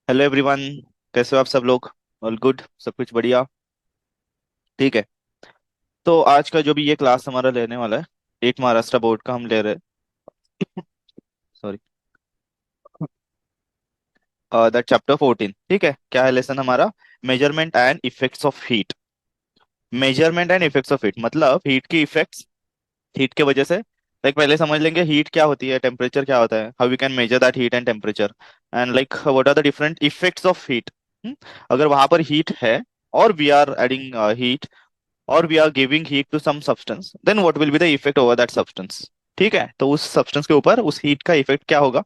Hello everyone. कैसे हो आप सब लोग? ऑल गुड, सब कुछ बढ़िया। ठीक है। तो आज का जो भी ये क्लास हमारा लेने वाला है, एक महाराष्ट्र बोर्ड का हम ले रहे हैं। सॉरी। That chapter 14। ठीक है, क्या है लेसन हमारा? Measurement and effects of heat. Measurement and effects of heat मतलब हीट की इफेक्ट्स, हीट के वजह से। लाइक पहले समझ लेंगे हीट क्या होती है, टेम्परेचर क्या होता है, how we can measure that heat and temperature, and like what are the different effects of heat. अगर वहां पर हीट है और वी आर एडिंग हीट, और we are giving heat to some substance, then what will be the effect over that substance. ठीक है, तो उस सब्सटेंस के ऊपर उस हीट का इफेक्ट क्या होगा,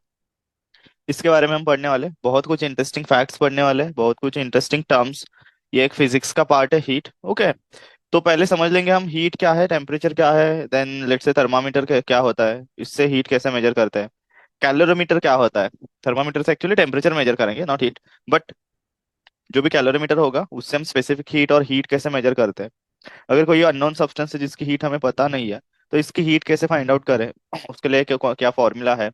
इसके बारे में हम पढ़ने वाले हैं। बहुत कुछ इंटरेस्टिंग फैक्ट्स पढ़ने वाले हैं, बहुत कुछ इंटरेस्टिंग टर्म्स। ये एक फिजिक्स का पार्ट है हीट। ओके। तो पहले समझ लेंगे हम हीट क्या है, टेम्परेचर क्या है, देन लेट्स से थर्मामीटर क्या होता है, इससे हीट कैसे मेजर करते हैं। कैलोरीमीटर क्या होता है, थर्मामीटर से एक्चुअली टेम्परेचर मेजर करेंगे, नॉट हीट। बट जो भी कैलोरीमीटर होगा उससे हम स्पेसिफिक हीट और हीट कैसे मेजर करते हैं। अगर कोई अननोन सब्सटेंस है जिसकी हीट हमें पता नहीं है, तो इसकी हीट कैसे फाइंड आउट करें, उसके लिए क्या क्या फॉर्मूला है।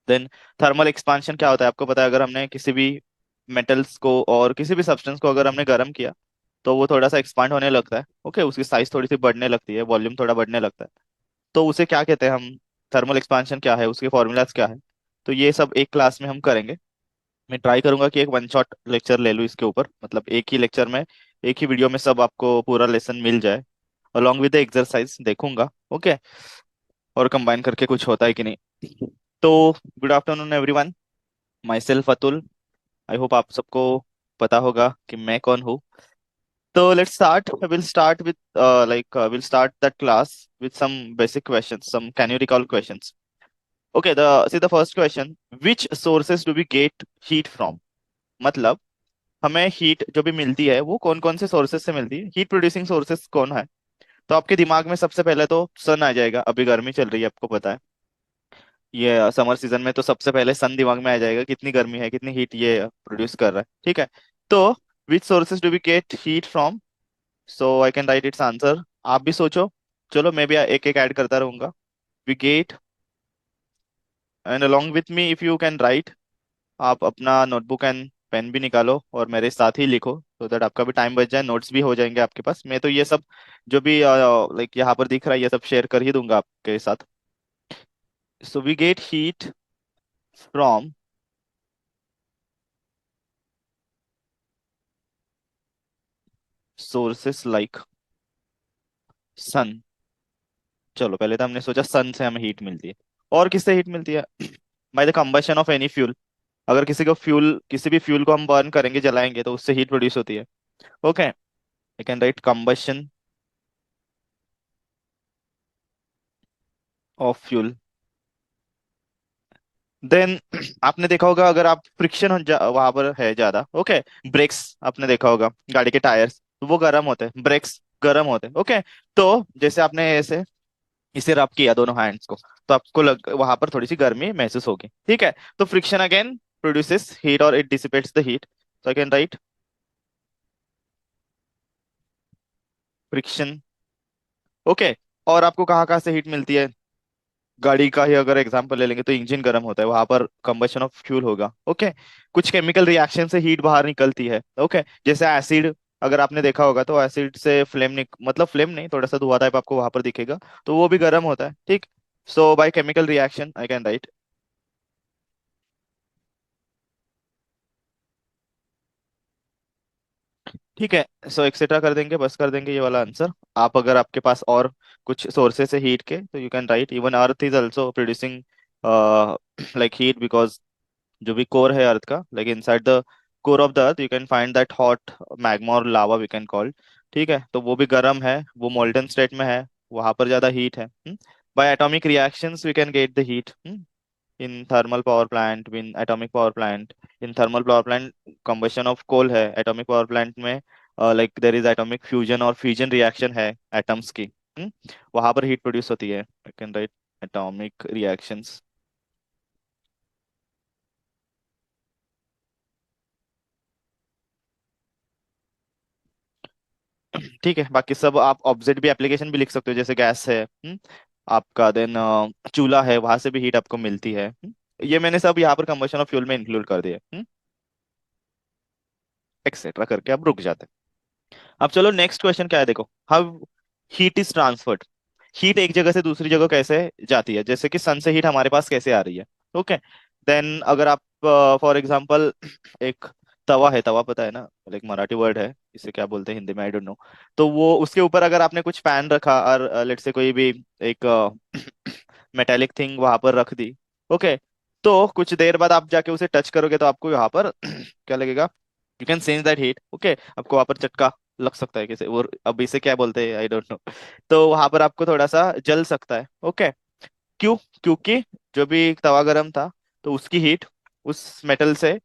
देन थर्मल एक्सपांशन क्या होता है, आपको पता है। अगर हमने किसी भी मेटल्स को और किसी भी सब्सटेंस को अगर हमने गर्म किया, तो वो थोड़ा सा एक्सपांड होने लगता है। ओके, उसकी साइज थोड़ी सी बढ़ने लगती है, वॉल्यूम थोड़ा बढ़ने लगता है। तो उसे क्या कहते हैं हम, थर्मल एक्सपांशन क्या है, उसके फॉर्मूलाज क्या है। तो ये सब एक क्लास में हम करेंगे। मैं ट्राई करूंगा कि एक वन शॉट लेक्चर ले लूँ इसके ऊपर, मतलब एक ही लेक्चर में, एक ही वीडियो में सब आपको पूरा लेसन मिल जाए। अलॉन्ग विद द एक्सरसाइज देखूंगा। ओके। और कंबाइन करके कुछ होता है कि नहीं। तो good afternoon everyone, myself Atul. I hope आप सबको पता होगा कि मैं कौन हूँ। तो let's start, will start with will start that class with some basic questions, some can you recall questions. Okay, the first question, which sources do we get heat from. मतलब हमें हीट जो भी मिलती है वो कौन कौन से सोर्सेज से मिलती है, हीट प्रोड्यूसिंग सोर्सेज कौन है। तो आपके दिमाग में सबसे पहले तो सन आ जाएगा, अभी गर्मी चल रही है आपको पता है। ये समर सीजन में तो सबसे पहले सन दिमाग में आ जाएगा, कितनी गर्मी है, कितनी हीट ये प्रोड्यूस कर रहा है। ठीक है। तो which sources do we get heat from, so I can write its answer. आप भी सोचो, चलो मैं भी एक एक ऐड करता रहूंगा। We get, and along with me if you can write, आप अपना नोटबुक एंड पेन भी निकालो और मेरे साथ ही लिखो, so दैट आपका भी टाइम बच जाए, नोट्स भी हो जाएंगे आपके पास। मैं तो ये सब जो भी लाइक यहाँ पर दिख रहा है ये सब शेयर कर ही दूंगा आपके साथ। So we get heat from sources like sun. चलो पहले तो हमने सोचा सन से हमें हीट मिलती है, और किससे हीट मिलती है? By the combustion of any fuel. अगर किसी को फ्यूल, किसी भी फ्यूल को हम बर्न करेंगे, जलाएंगे, तो उससे हीट प्रोड्यूस होती है। Okay, I can write combustion of fuel. Then आपने देखा होगा अगर आप फ्रिक्शन वहां पर है ज्यादा, ओके, ब्रेक्स आपने देखा होगा, गाड़ी के टायर्स, तो वो गर्म होते हैं, ब्रेक्स गर्म होते हैं। ओके। तो जैसे आपने ऐसे इसे रब किया दोनों हैंड्स को, तो आपको वहां पर थोड़ी सी गर्मी महसूस होगी। ठीक है। तो फ्रिक्शन अगेन प्रोड्यूसेस हीट और it dissipates the heat, so I can right friction. Okay. और आपको कहाँ कहाँ से हीट मिलती है, गाड़ी का ही अगर एग्जांपल ले लेंगे तो इंजन गर्म होता है, वहां पर कंबशन ऑफ फ्यूल होगा। ओके। कुछ केमिकल रिएक्शन से हीट बाहर निकलती है। ओके। जैसे एसिड, अगर आपने देखा होगा तो एसिड से फ्लेम मतलब फ्लेम नहीं, थोड़ा सा धुआं टाइप आपको वहां पर दिखेगा, तो वो भी गर्म होता है। ठीक। So by chemical reaction I can write. ठीक है। सो एक्सेट्रा कर देंगे, बस कर देंगे ये वाला आंसर। आप अगर आपके पास और कुछ सोर्सेस है हीट के, तो you can right even earth is also producing like heat, because जो भी कोर है अर्थ का, like inside the core of the earth you can find that hot magma और लावा वी कैन कॉल। ठीक है, तो वो भी गर्म है, वो मोल्टन स्टेट में है, वहां पर ज्यादा हीट है। By atomic reactions we can get the heat in thermal power plant, in atomic power plant. In thermal power plant combustion of coal है, एटॉमिक पावर प्लांट में like there is atomic fusion और fusion reaction है atoms की। वहां पर heat produce होती है। I can write atomic reactions. ठीक है, बाकी सब आप ऑब्जेक्ट भी, एप्लीकेशन भी लिख सकते हो, जैसे गैस है आपका, देन चूल्हा है, वहां से भी हीट आपको मिलती है। ये मैंने सब यहाँ पर कंबशन ऑफ फ्यूल में इंक्लूड कर दिया। एक्सेट्रा करके आप रुक जाते हैं। अब चलो नेक्स्ट क्वेश्चन क्या है, देखो, how heat is transferred. Heat एक जगह से दूसरी जगह कैसे जाती है, जैसे कि सन से हीट हमारे पास कैसे आ रही है। ओके, देन अगर आप फॉर एग्जांपल एक तवा है, तवा पता है ना, एक मराठी वर्ड है, इसे क्या बोलते हैं हिंदी में, आई डोंट नो। तो वो उसके ऊपर अगर आपने कुछ पैन रखा और लेट से कोई भी एक मेटेलिक थिंग वहां पर रख दी। ओके, तो कुछ देर बाद आप जाके उसे टच करोगे तो आपको वहां पर क्या लगेगा, you can sense that heat. Okay, आपको वहां पर चटका लग सकता है किसे, वो अब इसे क्या बोलते हैं आई डोंट नो। तो वहां पर आपको थोड़ा सा जल सकता है। ओके, क्यों? क्योंकि जो भी तवा गरम था, तो उसकी हीट उस मेटल से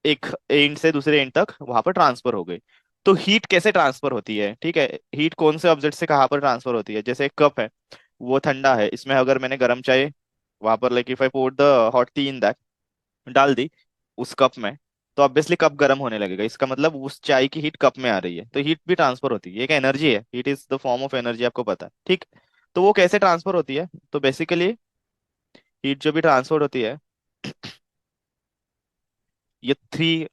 एक एंड से दूसरे एंड तक वहां पर ट्रांसफर हो गई। तो हीट कैसे ट्रांसफर होती है, ठीक है, हीट कौन से ऑब्जेक्ट से कहाँ पर ट्रांसफर होती है, जैसे एक कप है, वो ठंडा है, इसमें अगर मैंने गर्म चाय वहां पर, like if I pour the hot tea in that, डाल दी उस कप में, तो ऑब्वियसली कप गर्म होने लगेगा, इसका मतलब उस चाय की हीट कप में आ रही है, तो हीट भी ट्रांसफर होती है, ये एक एनर्जी है, heat is the form of energy, आपको पता है, ठीक। तो वो कैसे ट्रांसफर होती है, तो बेसिकली हीट जो भी ट्रांसफर होती है, ये थ्री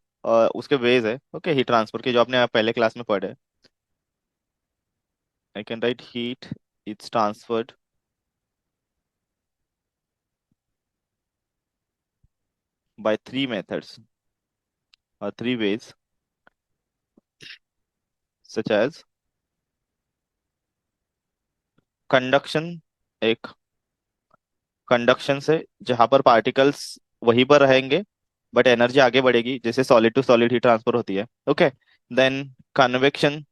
उसके वेज है। ओके, हीट ट्रांसफर के जो आपने पहले क्लास में पढ़े, I can write heat its transferred by three methods और three ways, such as conduction, एक कंडक्शन से जहां पर पार्टिकल्स वहीं पर रहेंगे बट एनर्जी आगे बढ़ेगी, जैसे solid to solid heat transfer होती है। ओके, देन कन्वेक्शन,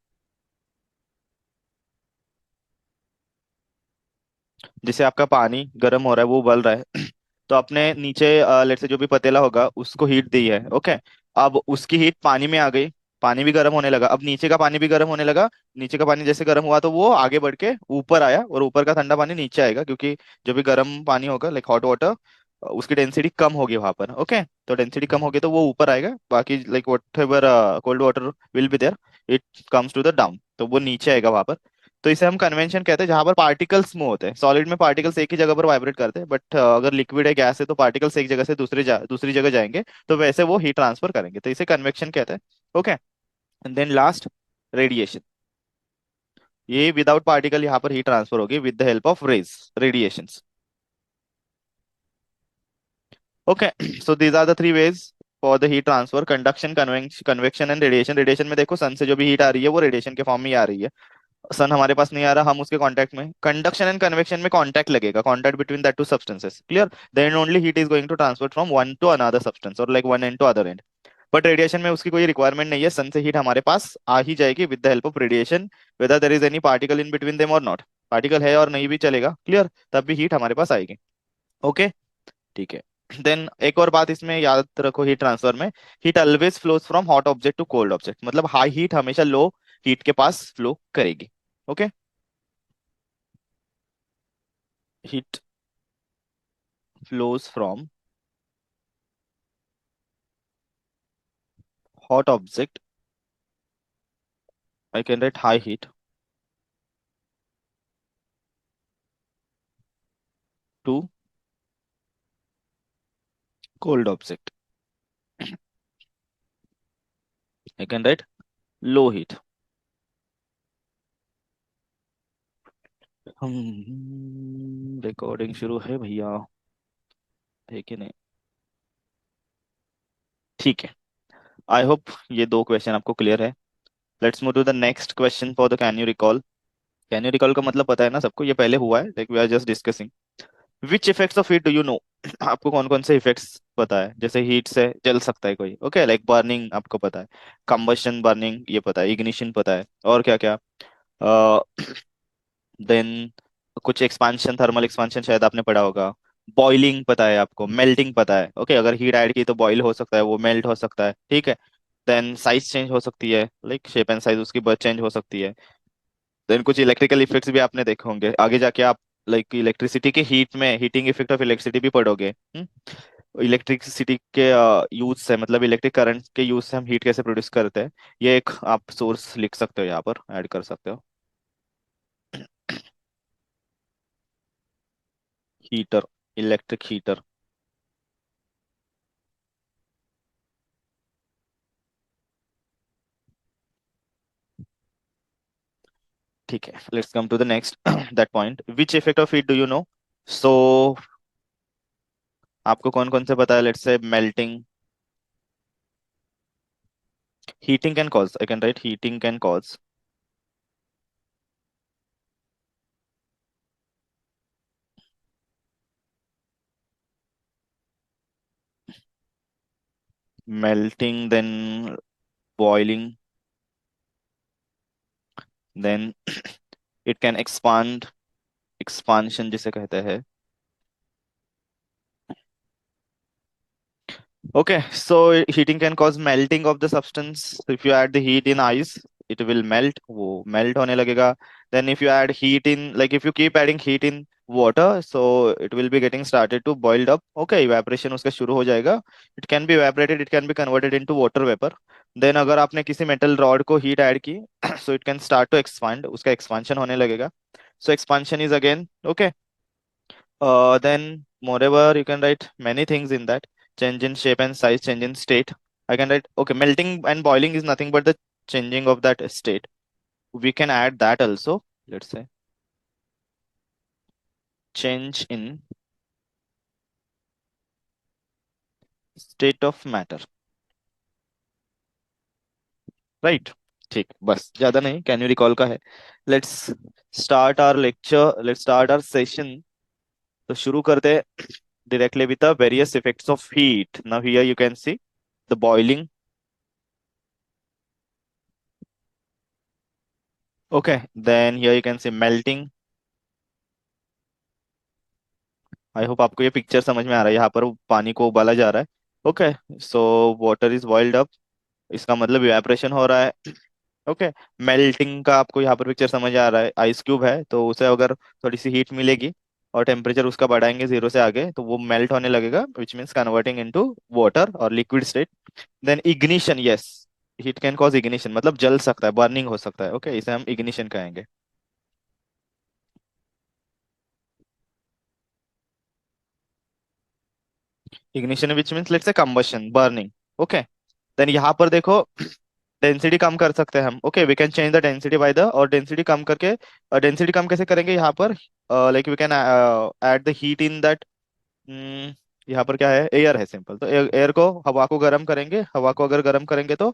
जैसे आपका पानी गर्म हो रहा है, वो उबल रहा है तो आपने नीचे लेट से जो भी पतीला होगा उसको हीट दी है। ओके, अब उसकी हीट पानी में आ गई, पानी भी गर्म होने लगा, अब नीचे का पानी भी गर्म होने लगा, नीचे का पानी जैसे गर्म हुआ तो वो आगे बढ़ के ऊपर आया, और ऊपर का ठंडा पानी नीचे आएगा, क्योंकि जो भी गर्म पानी होगा लाइक हॉट वाटर, उसकी डेंसिटी कम होगी वहां पर। ओके, तो डेंसिटी कम होगी तो वो ऊपर आएगा, बाकी like whatever cold water will be there, it comes to the down, तो वो नीचे आएगा वहां पर। तो इसे हम कन्वेंशन कहते हैं, जहां पर पार्टिकल्स मूव होते हैं। सॉलिड में पार्टिकल्स एक ही जगह पर वाइब्रेट करते हैं, बट अगर लिक्विड है, गैस है, तो पार्टिकल्स एक जगह से दूसरी जगह जाएंगे, तो वैसे वो हीट ट्रांसफर करेंगे, तो इसे कन्वेक्शन कहते हैं। Okay, and then last, radiation. ये विदाउट पार्टिकल यहाँ पर हीट ट्रांसफर होगी with the help of rays, radiation. Okay, so these are the three ways for the heat transfer, conduction, convection and radiation. Radiation में देखो सन से जो भी heat आ रही है वो रेडिएशन के फॉर्म में ही आ रही है, सन हमारे पास नहीं आ रहा, हम उसके कांटेक्ट में, कंडक्शन एंड कन्वेक्शन में कांटेक्ट लगेगा, contact between that two substances, clear, then only heat is going to transfer from one to another substance और like one and two other end. But radiation में उसकी कोई requirement नहीं है, सन से heat हमारे पास आ ही जाएगी with the help of radiation, whether there is any particle in between them और नॉट, पार्टिकल है और नहीं भी चलेगा, क्लियर, तब भी हीट हमारे पास आएगी। ओके, ठीक है। देन एक और बात इसमें याद रखो, हीट ट्रांसफर में heat always flows from hot object to cold object, मतलब हाई हीट हमेशा लो हीट के पास फ्लो करेगी। Okay, heat flows from hot object, I can write high heat, to cold object, I can write low heat। हम recording शुरू है भैया, है कि नहीं? ठीक है, आई होप ये दो क्वेश्चन आपको क्लियर है। Let's move to the next question for the can you recall. Can you recall का मतलब पता है ना सबको, ये पहले हुआ है, like we are just discussing. Which effects of heat do you know, आपको कौन कौन से इफेक्ट्स पता है, जैसे हीट से जल सकता है कोई, ओके, लाइक बर्निंग आपको पता है, कंबशन बर्निंग ये पता है, इग्निशन पता है, और क्या क्या, देन कुछ एक्सपांशन, थर्मल एक्सपांशन शायद आपने पढ़ा होगा, बॉइलिंग पता है आपको, मेल्टिंग पता है, ओके, अगर हीट ऐड की तो बॉईल हो सकता है, वो मेल्ट हो सकता है, ठीक है। देन साइज चेंज हो सकती है, लाइक शेप एंड साइज उसकी बस चेंज हो सकती है। देन कुछ इलेक्ट्रिकल इफेक्ट्स भी आपने देखे होंगे आगे जाके, आप लाइक इलेक्ट्रिसिटी के हीट में हीटिंग इफेक्ट ऑफ इलेक्ट्रिसिटी भी पढ़ोगे। इलेक्ट्रिसिटी के यूज से, मतलब इलेक्ट्रिक करंट के यूज से हम हीट कैसे प्रोड्यूस करते हैं, ये एक आप सोर्स लिख सकते हो, यहाँ पर ऐड कर सकते हो। हीटर, इलेक्ट्रिक हीटर, ठीक है, let's come to the next that point, which effect of heat do you know? So आपको कौन कौन से पता है? Let's say melting, heating can cause, I can write heating can cause, melting, then boiling, then it can expand, expansion जिसे कहते हैं. Okay, so heating can cause melting of the substance. So if you add the heat in ice, it will melt. वो melt होने लगेगा. Then if you add heat in, like if you keep adding heat in water, so it will be getting started to boiled up. Okay, evaporation उसका शुरू हो जाएगा. It can be evaporated. It can be converted into water vapor. Then अगर आपने किसी metal rod को heat add की, so it can start to expand. उसका expansion होने लगेगा. So expansion is again okay. Then, moreover, you can write many things in that. Change in shape and size, change in state. I can write, okay, melting and boiling is nothing but the changing of that state. We can add that also. Let's say change in state of matter. Right? ठीक, बस ज्यादा नहीं, can you recall का है. Let's start our lecture, let's start our session. तो शुरू करते हैं directly with the various effects of heat. Now here you can see the boiling. Okay, then here you can see melting. I hope आपको ये picture समझ में आ रहा है. यहाँ पर वो पानी को उबाला जा रहा है. Okay, so water is boiled up, इसका मतलब इवेपोरेशन हो रहा है. ओके, मेल्टिंग का आपको यहाँ पर पिक्चर समझ आ रहा है. आइस क्यूब है तो उसे अगर थोड़ी सी हीट मिलेगी और टेम्परेचर उसका बढ़ाएंगे जीरो से आगे तो वो मेल्ट होने लगेगा, which means converting into water और liquid state. Then ignition, yes, heat can cause ignition, मतलब जल सकता है, बर्निंग हो सकता है. ओके, इसे हम इग्निशन कहेंगे. Ignition which means let's say combustion, burning. Okay, then यहाँ पर देखो डेंसिटी कम कर सकते हैं हम. Okay, we can change the density by the, और डेंसिटी कम करके, डेंसिटी कम कैसे करेंगे यहाँ पर? Like we can add the heat in that. यहाँ पर क्या है? एयर है, सिंपल. तो एयर को, हवा को गर्म करेंगे. हवा को अगर गर्म करेंगे तो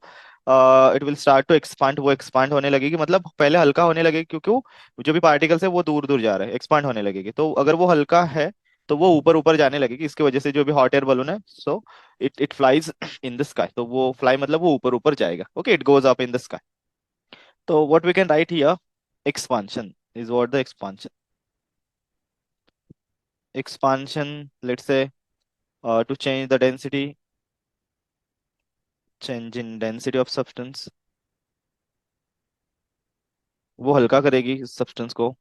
it will start to expand. वो एक्सपांड होने लगेगी, मतलब पहले हल्का होने लगेगी क्योंकि जो भी पार्टिकल्स है वो दूर दूर जा रहे हैं, एक्सपांड होने लगेगी. तो अगर वो हल्का है तो वो ऊपर ऊपर जाने लगेगी. इसकी वजह से जो भी हॉट एयर बलून है, so it flies in the sky. तो वो फ्लाई मतलब वो ऊपर ऊपर जाएगा. Okay, it goes up in the sky. तो what we can write here, expansion is what the expansion, let's say, to change the density, change in density of substance. वो हल्का करेगी सब्सटेंस को.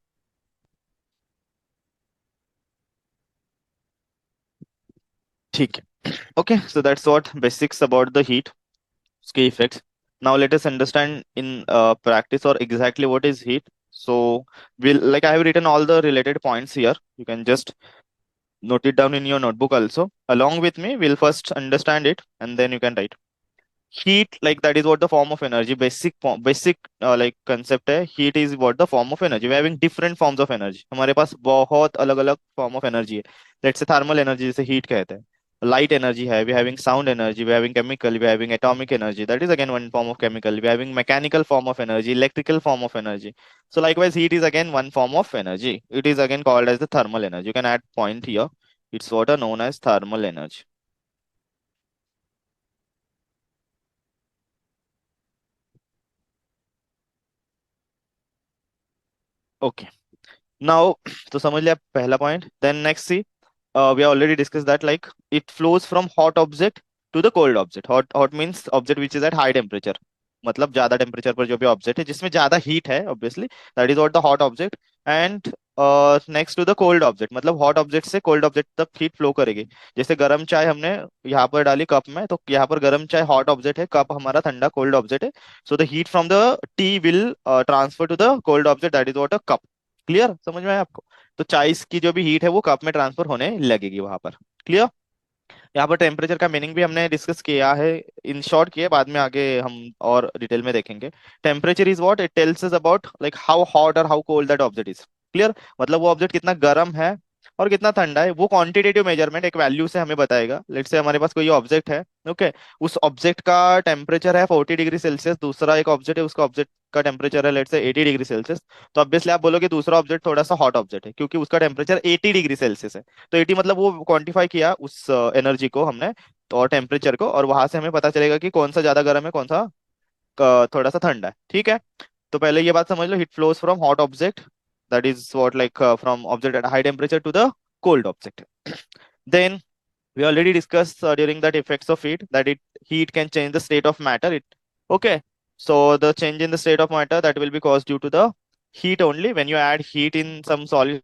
ठीक है. Okay, so that's what basics about the heat, उसके effects. Now let us understand in practice or exactly what is heat. So we'll, like, I have written all the related points here. You can just note it down in your notebook also. Along with me, we'll first understand it and then you can write. Heat, like, that is what the form of energy, basic like concept है. Heat is what the form of energy. We having different forms of energy. हमारे पास बहुत अलग अलग form of energy है. Let's say thermal energy, जिसे heat कहते हैं. Light energy है, we having sound energy, we having chemical, we having atomic energy, that is again one form of chemical. We having mechanical form of energy, electrical form of energy. So likewise heat is again one form of energy. It is again called as the thermal energy. You can add point here. It's what are known as thermal energy. Okay. Now तो समझ लिया पहला point. Then next see, we already discuss that, like it flows from hot object to the cold object. Hot hot means object which is at high temperature, मतलब ज्यादा temperature पर जो भी object है जिसमें ज्यादा हीट है, obviously that is what the hot object. And next to the cold object, मतलब हॉट ऑब्जेक्ट से कोल्ड ऑब्जेक्ट तक हीट फ्लो करेगी. जैसे गर्म चाय हमने यहाँ पर डाली कप में, तो यहाँ पर गर्म चाय हॉट ऑब्जेक्ट है, कप हमारा ठंडा कोल्ड ऑब्जेक्ट है. So the heat from the tea will transfer to the cold object, that is what a cup. Clear, समझ में आया आपको? तो चाय की जो भी हीट है वो कप में ट्रांसफर होने लगेगी वहां पर. क्लियर. यहाँ पर टेम्परेचर का मीनिंग भी हमने डिस्कस किया है, इन शॉर्ट किए, बाद में आगे हम और डिटेल में देखेंगे। Temperature is what it tells us about like how hot और how cold that object is. Clear, मतलब वो ऑब्जेक्ट कितना गर्म है और कितना ठंडा है, वो क्वांटिटेटिव मेजरमेंट एक वैल्यू से हमें बताएगा। लेट्स से हमारे पास कोई ऑब्जेक्ट है, ओके, उस ऑब्जेक्ट का टेम्परेचर है 40 डिग्री सेल्सियस, दूसरा एक ऑब्जेक्ट है उसका ऑब्जेक्ट का टेम्परेचर है लेट्स से 80 डिग्री सेल्सियस। तो ऑब्वियसली आप बोलोगे दूसरा ऑब्जेक्ट थोड़ा सा हॉट ऑब्जेक्ट है क्योंकि उसका टेम्परेचर 80 डिग्री सेल्सियस है। तो 80 मतलब वो क्वांटिफाई किया उस एनर्जी को हमने, तो और टेम्परेचर को, और वहां से हमें पता चलेगा कि कौन सा ज्यादा गर्म है कौन सा थोड़ा सा ठंडा है। ठीक है, तो पहले ये बात समझ लो, heat flows from hot object, that is what like from object at high temperature to the cold object. Then we already discussed during that effects of heat that it heat can change the state of matter. It okay. So the change in the state of matter that will be caused due to the heat only. When you add heat in some solid,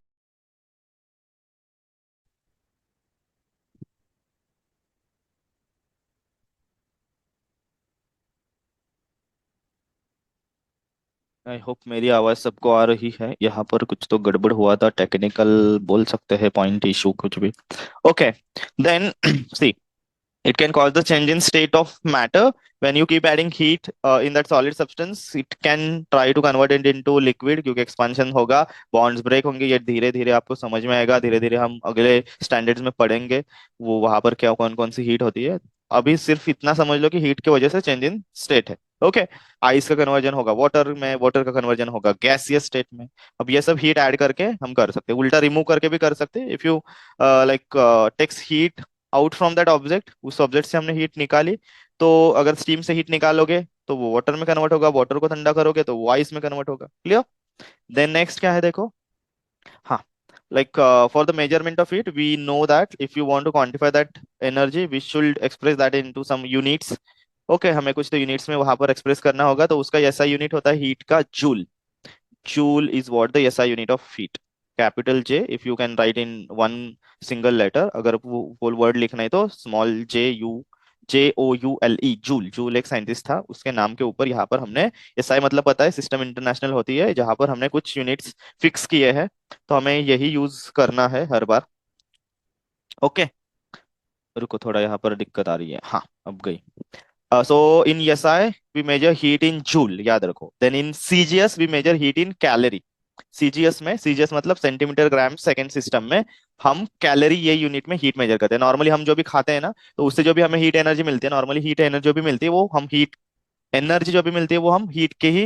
I hope मेरी आवाज सबको आ रही है। यहाँ पर कुछ तो गड़बड़ हुआ था, टेक्निकल बोल सकते हैं, पॉइंट इशू कुछ भी। Okay, then see, it can cause the change in state of matter when you keep adding heat in that solid substance. It can try to convert it into liquid क्योंकि expansion होगा, bonds break होंगे। ये धीरे धीरे आपको समझ में आएगा, धीरे धीरे हम अगले स्टैंडर्ड्स में पढ़ेंगे वो वहां पर क्या कौन कौन सी हीट होती है। अभी सिर्फ इतना समझ लो कि हीट की वजह से चेंज इन स्टेट है। ओके, आइस का कन्वर्जन होगा वाटर में, वाटर का कन्वर्जन होगा गैसियस स्टेट में। अब ये सब हीट ऐड करके हम कर सकते हैं, उल्टा रिमूव करके भी कर सकते हैं। If you like takes heat out from that object, उस ऑब्जेक्ट से हमने हीट निकाली, तो अगर स्टीम से हीट निकालोगे तो वो वाटर में कन्वर्ट होगा, वाटर को ठंडा करोगे तो वो आइस में कन्वर्ट होगा। क्लियर, देन नेक्स्ट क्या है देखो। हाँ, like for the measurement of it we know that if you want to quantify that energy we should express that into some units. Okay, हमें कुछ तो यूनिट्स में वहां पर एक्सप्रेस करना होगा, तो उसका ऐसा यूनिट होता है हीट का joule. Joule is what the SI unit of heat. Capital J, if you can write in one single letter, अगर वो whole word लिखना है तो small Joule, जूल। जूल एक साइंटिस्ट था, उसके नाम के ऊपर यहाँ पर हमने एसआई मतलब पता है, सिस्टम इंटरनेशनल होती है जहां पर हमने कुछ यूनिट्स फिक्स किए हैं, तो हमें यही यूज करना है हर बार। ओके, रुको थोड़ा यहाँ पर दिक्कत आ रही है, हाँ अब गई। So in SI we measure heat in joule, याद रखो। Then in CGS we measure heat in calorie. CGS में, सीजीएस मतलब सेंटीमीटर ग्राम सेकेंड सिस्टम में, हम कैलोरी ये यूनिट में हीट मेजर करते हैं। नॉर्मली हम जो भी खाते हैं ना, तो उससे जो भी हमें हीट एनर्जी मिलती है, नॉर्मली हीट एनर्जी जो भी मिलती है वो हम हीट एनर्जी जो भी मिलती है वो हम हीट के ही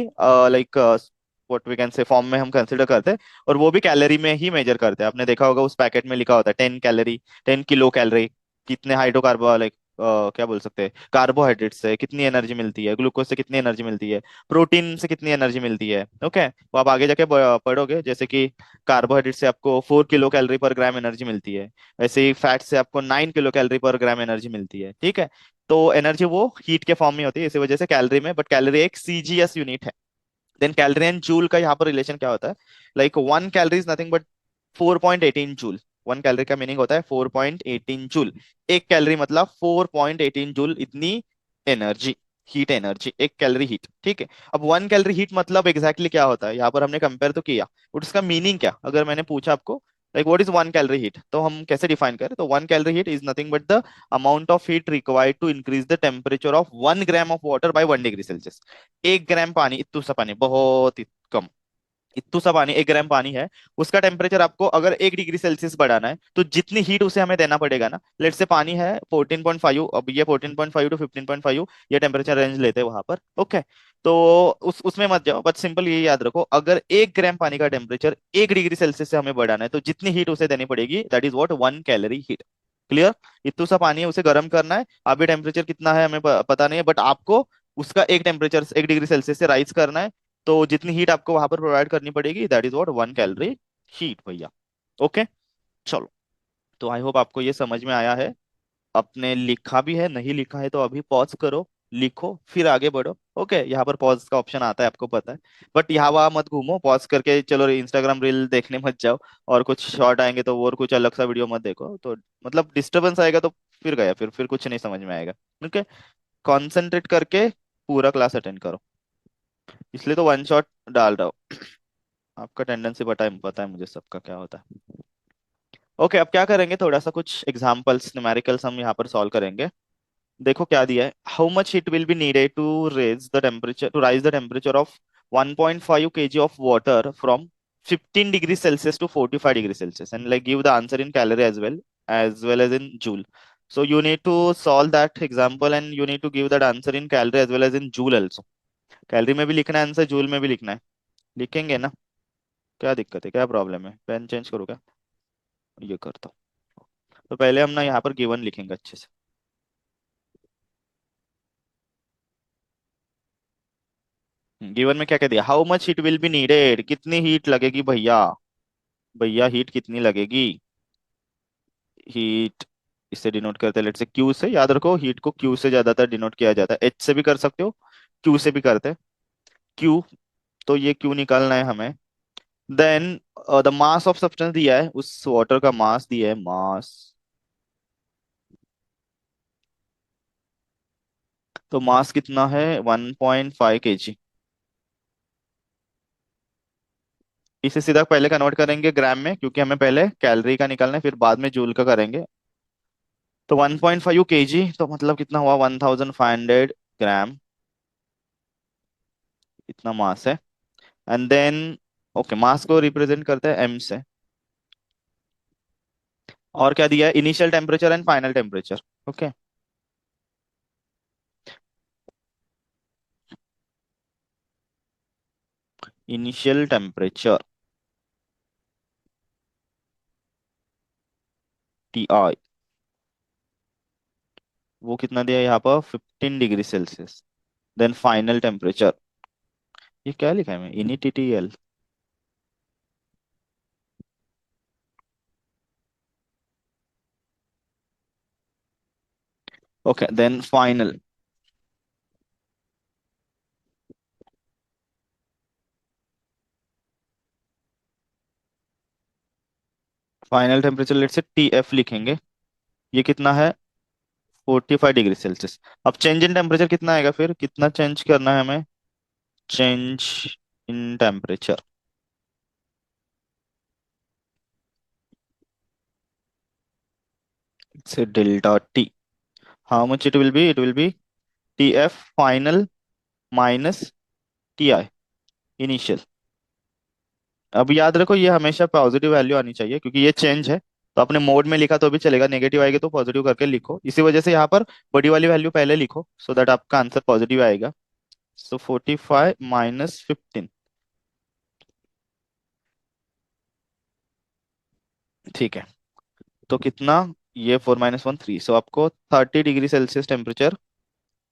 like what we can say form में हम कंसिडर करते हैं, और वो भी कैलोरी में ही मेजर करते हैं। आपने देखा होगा उस पैकेट में लिखा होता है 10 कैलोरी, 10 किलो कैलोरी। कितने हाइड्रोकार्बो लाइक क्या बोल सकते हैं, कार्बोहाइड्रेट से कितनी एनर्जी मिलती है, ग्लूकोज से कितनी एनर्जी मिलती है, प्रोटीन से कितनी एनर्जी मिलती है। ओके, वो आप आगे जाके पढ़ोगे, जैसे कि कार्बोहाइड्रेट से आपको 4 किलो कैलोरी पर ग्राम एनर्जी मिलती है, वैसे ही फैट से आपको 9 किलो कैलोरी पर ग्राम एनर्जी मिलती है। ठीक है, तो एनर्जी वो हीट के फॉर्म में होती है, इसी वजह से कैलोरी में, बट कैलोरी एक सीजीएस यूनिट है। देन कैलोरी एंड जूल का यहाँ पर रिलेशन क्या होता है, like 1 calorie is nothing but 4.18 joule. 1 calorie का मीनिंग होता है 4.18 जूल। 1 कैलोरी मतलब 4.18 जूल, इतनी energy, heat energy, 1 calorie heat. ठीक है, अब 1 कैलोरी हीट मतलब एग्जैक्टली exactly क्या होता है, यहाँ पर हमने कंपेयर तो किया, बट उसका मीनिंग क्या, अगर मैंने पूछा आपको like what is 1 calorie heat, तो हम कैसे डिफाइन करें, तो 1 calorie heat is nothing but the amount of heat required to increase the temperature of 1 gram of water by 1 degree Celsius. 1 gram पानी, इतू सा पानी, बहुत ही कम, इतू सा पानी, 1 ग्राम पानी है, उसका टेम्परेचर आपको अगर 1 डिग्री सेल्सियस बढ़ाना है तो जितनी हीट उसे हमें देना पड़ेगा ना, लेट से पानी है 14.5, अब ये 14.5 टू 15.5 ये टेम्परेचर रेंज लेते हैं वहां पर। ओके, तो उसमें मत जाओ, बट सिंपल ये याद रखो, अगर 1 ग्राम पानी का टेम्परेचर 1 डिग्री सेल्सियस से हमें बढ़ाना है तो जितनी हीट उसे देनी पड़ेगी that is what 1 calorie heat. Clear, इतू सा पानी है उसे गर्म करना है, अभी टेम्परेचर कितना है हमें पता नहीं है, बट आपको उसका एक टेम्परेचर 1 डिग्री सेल्सियस से राइज करना है, तो जितनी हीट आपको वहां पर प्रोवाइड करनी पड़ेगी that is what 1 calorie heat भैया। ओके, चलो, तो आई होप आपको ये समझ में आया है। आपने लिखा भी है, नहीं लिखा है तो अभी पॉज करो, लिखो फिर आगे बढ़ो। ओके, यहाँ पर पॉज का ऑप्शन आता है आपको पता है, बट यहाँ वहां मत घूमो, पॉज करके चलो इंस्टाग्राम रील देखने मत जाओ, और कुछ शॉर्ट आएंगे तो वो और कुछ अलग सा वीडियो मत देखो, तो मतलब डिस्टरबेंस आएगा तो फिर गया, फिर कुछ नहीं समझ में आएगा। ओके, कॉन्सेंट्रेट करके पूरा क्लास अटेंड करो, इसलिए तो वन शॉट डाल रहा हूँ। आपका टेंडेंसी पता है मुझे सबका क्या होता है। ओके, अब क्या करेंगे, थोड़ा सा कुछ एग्जांपल्स न्यूमेरिकल्स हम यहाँ पर सॉल्व करेंगे। देखो क्या दिया है, how much heat will be needed to raise the temperature, to rise the temperature of 1.5 kg of water from 15 degree Celsius to 45 degree Celsius, and like give the answer in calorie as well as in joule. So you need to solve that example and you need to give that answer in calorie as well as in joule also. Calorie में भी लिखना है answer, joule में भी लिखना है, लिखेंगे ना? क्या दिक्कत है, क्या प्रॉब्लम है, पेन चेंज करो क्या? ये करता हूँ। तो पहले हम ना यहाँ पर गिवन लिखेंगे अच्छे से। गिवन में क्या कह दिया, how much heat will be needed, कितनी हीट लगेगी भैया, भैया हीट कितनी लगेगी, हीट इससे डिनोट करते हैं, लेट से क्यू से, याद रखो हीट को क्यू से ज्यादातर डिनोट किया जाता है, एच से भी कर सकते हो, क्यू से भी करते हैं, क्यू, तो ये क्यू निकालना है हमें। Then the mass of substance दिया है, उस वाटर का मास दिया है, मास, तो मास कितना है, 1.5 kg। इसे सीधा पहले कन्वर्ट करेंगे ग्राम में, क्योंकि हमें पहले कैलोरी का निकालना है, फिर बाद में जूल का करेंगे। तो 1.5 kg तो मतलब कितना हुआ, 1500 ग्राम, इतना मास है। एंड देन ओके, मास को रिप्रेजेंट करते हैं एम से। और क्या दिया है, initial temperature and final temperature. Okay, initial temperature, TI, वो कितना दिया है यहाँ पर, 15 degree Celsius. Then final temperature, ये क्या लिखा है, मैं INITTL। Okay, then final, final temperature let से TF लिखेंगे। ये कितना है, 45 डिग्री सेल्सियस। अब चेंज इन टेम्परेचर कितना आएगा, फिर कितना चेंज करना है हमें, चेंज इन टेम्परेचर से delta T, how much it will be TF final minus TI initial. अब याद रखो ये हमेशा पॉजिटिव वैल्यू आनी चाहिए, क्योंकि ये चेंज है, तो आपने मोड में लिखा तो भी चलेगा, नेगेटिव आएगी तो पॉजिटिव करके लिखो, इसी वजह से यहाँ पर बड़ी वाली वैल्यू पहले लिखो, सो दैट आपका आंसर पॉजिटिव आएगा। सो 45 - 15, ठीक है। तो कितना, ये 4 - 1 3, सो आपको 30 डिग्री सेल्सियस टेम्परेचर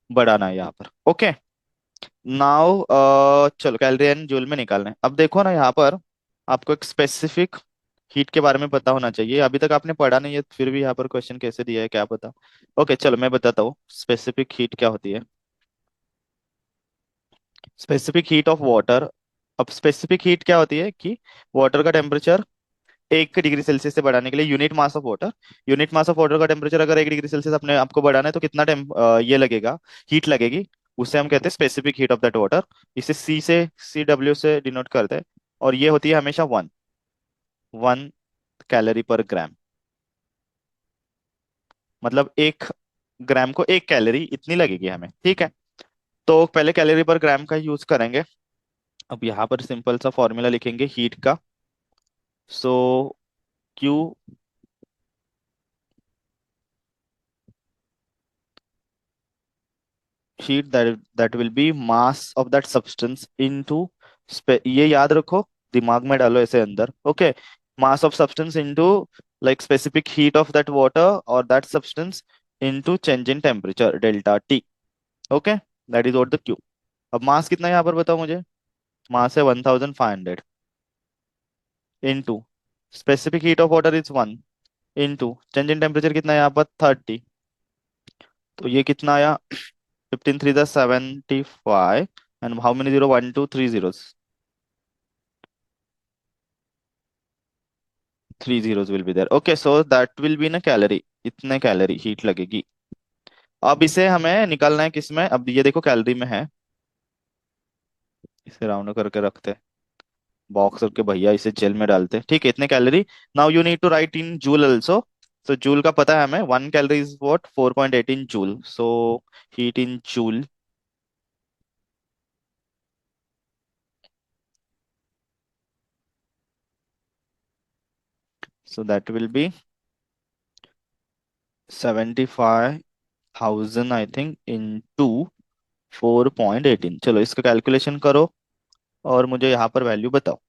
बढ़ाना है यहाँ पर। ओके, नाउ चलो कैलोरी एंड जूल में निकालना है। अब देखो ना यहाँ पर, आपको एक स्पेसिफिक हीट के बारे में पता होना चाहिए, अभी तक आपने पढ़ा नहीं है, फिर भी यहाँ पर क्वेश्चन कैसे दिया है क्या पता। ओके चलो मैं बताता हूँ स्पेसिफिक हीट क्या होती है। स्पेसिफिक हीट ऑफ वाटर, अब स्पेसिफिक हीट क्या होती है कि वाटर का टेम्परेचर 1 डिग्री सेल्सियस से बढ़ाने के लिए, unit mass of water, unit mass of water का टेम्परेचर अगर 1 डिग्री सेल्सियस अपने आपको बढ़ाना है तो कितना ये लगेगा, हीट लगेगी, उसे हम कहते हैं specific heat of that water. इसे CW से डिनोट करते हैं, और ये होती है हमेशा 1 कैलोरी पर ग्राम, मतलब 1 ग्राम को 1 कैलोरी इतनी लगेगी हमें, ठीक है। तो पहले कैलोरी पर ग्राम का यूज करेंगे। अब यहाँ पर सिंपल सा फॉर्मूला लिखेंगे हीट का, so Q, heat that will be mass of that substance into, ये याद रखो, दिमाग में डालो ऐसे अंदर, okay, mass of substance into like specific heat of that water और that substance into change in temperature delta T। Okay, that is what the Q. अब मास कितना है यहाँ पर बताओ मुझे, मास है 1500, into specific heat of water is 1, into change in temperature कितना है यहाँ पर 30, तो ये कितना आया, 15 3 × 75, and how many zero, 1 2 3 zeros, 3 zeros will be there, okay, so that will be ना कैलोरी, इतने कैलोरी हीट लगेगी। अब इसे हमें निकालना है किसमें, अब ये देखो कैलोरी में है, इसे राउंड करके रखते हैं, बॉक्स के भैया इसे जेल में डालते हैं, ठीक है, इतने calorie. Now you need to write in joule also. तो जूल का पता है हमें, 1 calorie is what, 4.18 joule. So heat in joule, so that will be 75,000 I think into 4.18। चलो इसका कैलकुलेशन करो और मुझे यहाँ पर वैल्यू बताओ,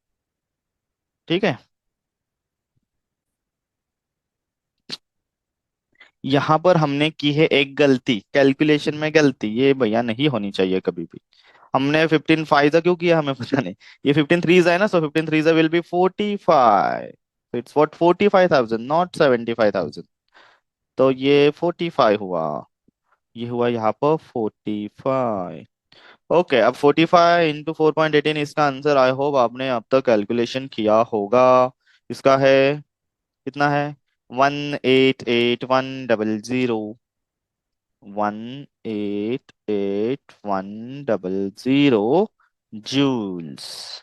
ठीक है। यहाँ पर हमने की है एक गलती, कैलकुलेशन में गलती, ये भैया नहीं होनी चाहिए कभी भी। हमने 15 फाइव क्यों किया हमें पता नहीं। ये 15 थ्रीज है ना, सो 15 threes will be 45। It's what 45,000 not 75,000। तो ये 45 हुआ, ये हुआ यहाँ पर 45। ओके, अब 45 × 4.18 इसका आंसर। आई होप आपने अब तक कैलकुलेशन किया होगा। इसका है, कितना है, 188,100। 188,100 जूल्स,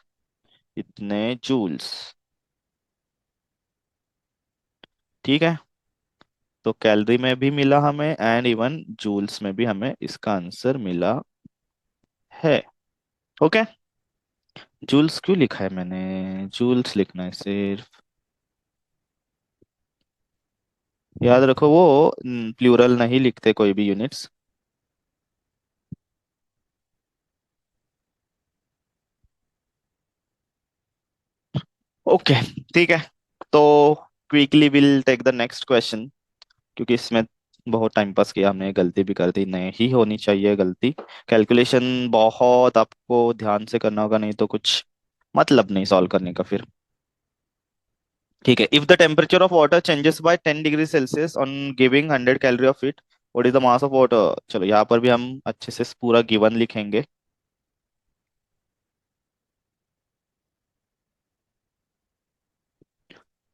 इतने जूल्स, ठीक है। तो कैलोरी में भी मिला हमें एंड इवन जूल्स में भी हमें इसका आंसर मिला है। ओके, जूल्स क्यों लिखा है मैंने, जूल्स लिखना है सिर्फ, याद रखो वो प्लूरल नहीं लिखते कोई भी यूनिट्स। ओके, ठीक है। तो quickly will take the next question, क्योंकि इसमें बहुत टाइम पास किया हमने, गलती भी कर दी, नहीं होनी चाहिए गलती। कैलकुलेशन बहुत आपको ध्यान से करना होगा, नहीं तो कुछ मतलब नहीं सॉल्व करने का फिर। ठीक है, if the temperature of water changes by 10 degree Celsius on giving 100 calorie of heat, what is the mass of water. चलो यहाँ पर भी हम अच्छे से पूरा गिवन लिखेंगे।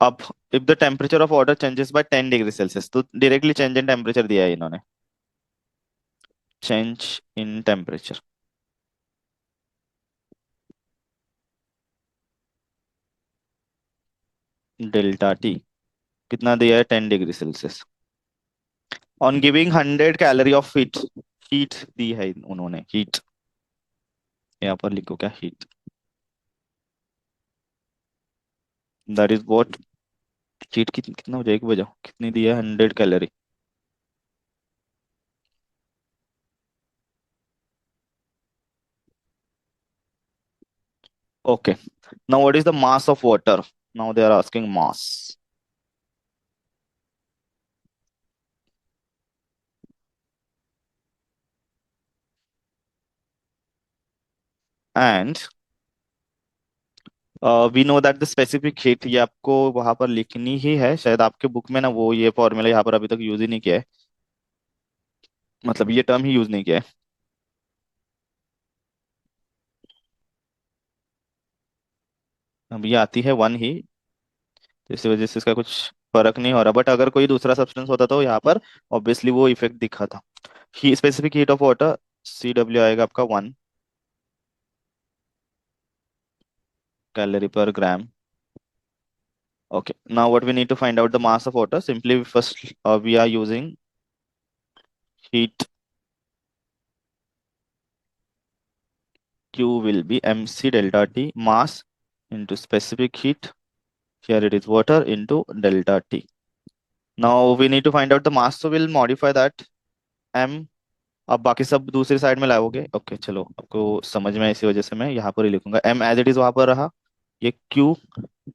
अब if the temperature of water changes by 10 degree Celsius, तो डायरेक्टली चेंज इन टेम्परेचर दिया है इन्होंने, change in temperature, delta T कितना दिया है, 10 degree Celsius on giving 100 calorie of heat. Heat दी है उन्होंने, हीट, यहाँ पर लिखो क्या, heat, that is what, heat कितना हो जाएगी, बजाओ कितनी दी है, 100 calorie. Okay, now what is the mass of water, now they are asking mass. And we know that the specific heat, ये आपको वहां पर लिखनी ही है शायद आपके बुक में ना, वो ये फॉर्मूला यहाँ पर अभी तक यूज ही नहीं किया है, मतलब ये टर्म ही यूज नहीं किया है। अब ये आती है वन ही, तो इसी वजह से इसका कुछ फर्क नहीं हो रहा, बट अगर कोई दूसरा सब्सटेंस होता तो यहाँ पर ऑब्वियसली वो इफेक्ट दिखा था। ही specific heat of water, CW आएगा आपका 1 calorie per gram. Okay, now what we need to find out the mass of water, simply first we are using heat, Q will be mc delta T, mass into specific heat, here it is water into delta T. Now we need to find out the mass, so we'll modify that m। अब बाकी सब दूसरी side में लाओगे, okay चलो आपको समझ में आए, इसी वजह से मैं यहाँ पर ही लिखूंगा, m एज इट इज वहां पर रहा, ये q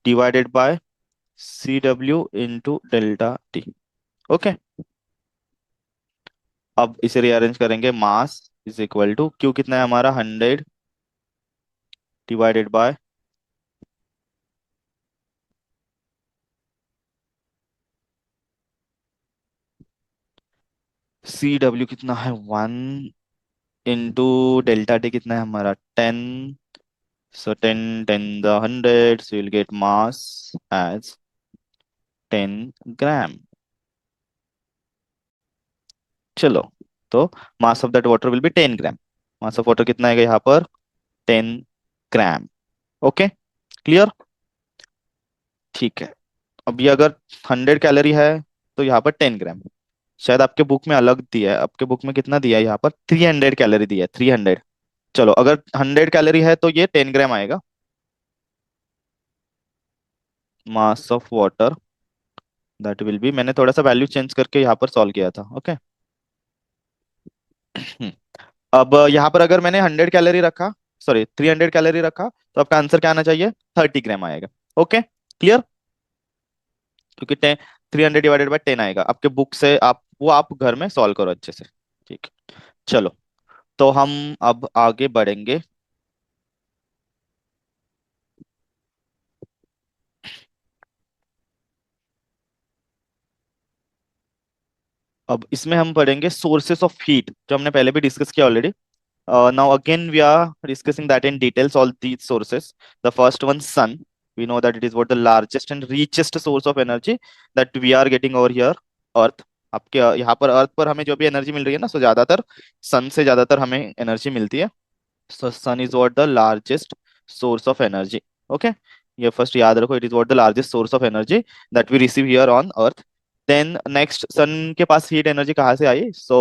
divided by CW into delta T. Okay, अब इसे रीअरेंज करेंगे, mass is equal to q कितना है हमारा, 100 डिवाइडेड बाय CW कितना है 1 इंटू डेल्टा टी कितना है हमारा 10। So 10, 10 the 100, so you'll get mass as 10 gram। चलो, तो मास of that water will B 10 gram. Mass of water कितना आएगा यहाँ पर, 10 ग्राम। Okay, clear? ठीक है। अब ये अगर 100 कैलोरी है तो यहाँ पर 10 ग्राम। शायद आपके बुक में अलग दिया है, आपके बुक में कितना दिया है, यहाँ पर 300 कैलोरी दिया है, 300। चलो, अगर 100 कैलोरी है तो ये 10 ग्राम आएगा। मास of water, that will B, मैंने थोड़ा सा वैल्यू चेंज करके यहाँ पर सॉल्व किया था, ओके। अब यहाँ पर अगर मैंने 100 कैलोरी रखा, सॉरी 300 कैलोरी रखा, तो आपका आंसर क्या आना चाहिए? 30 ग्राम आएगा। Okay, clear? क्योंकि 300 डिवाइडेड बाय 10 आएगा आपके बुक से, आप घर में सॉल्व करो अच्छे से। ठीक है, चलो, तो हम अब आगे बढ़ेंगे। अब इसमें हम पढ़ेंगे सोर्सेस ऑफ हीट, जो हमने पहले भी डिस्कस किया already. Now again we are discussing that in details, all these sources. The first one, sun. We know that it is what the largest and richest source of energy that we are getting over here, earth. आपके यहाँ पर अर्थ पर हमें जो भी energy मिल रही है ना, सो ज्यादातर सन से ज्यादातर हमें एनर्जी मिलती है। So sun is what the largest source of energy. Okay, ये फर्स्ट याद रखो, it is what the largest source of energy that we receive here on earth. Then next, sun के पास हीट एनर्जी कहाँ से आई? So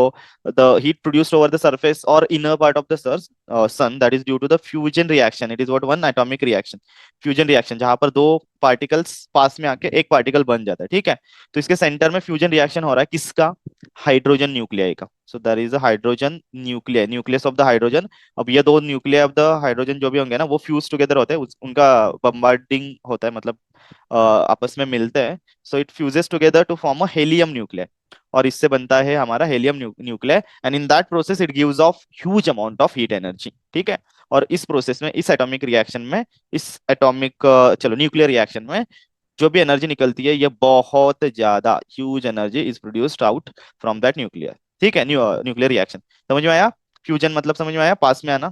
the heat produced over the surface और inner part of the sun, that is due to the fusion reaction. It is what one atomic reaction, fusion reaction, जहां पर दो particles पास में आके एक पार्टिकल बन जाता है, ठीक है। तो इसके सेंटर में फ्यूजन रिएक्शन हो रहा है, किसका? हाइड्रोजन न्यूक्लियाई का। So there is a hydrogen nuclear, nucleus of the hydrogen. अब ये दो न्यूक्लियर ऑफ द हाइड्रोजन जो भी होंगे ना, वो फ्यूज टुगेदर होते हैं, उनका बम्बार्डिंग होता है, मतलब आपस में मिलते हैं। So it fuses together to form a helium nuclear, और इससे बनता है हमारा helium nuclear, and in that process it gives off huge amount of heat energy, ठीक है। और इस प्रोसेस में, इस एटॉमिक रिएक्शन में, इस एटॉमिक चलो न्यूक्लियर रिएक्शन में जो भी एनर्जी निकलती है, ये बहुत ज्यादा huge energy is produced out from that nuclear, ठीक है। न्यूक्लियर रिएक्शन समझ में आया? फ्यूजन मतलब समझ में आया, पास में आना।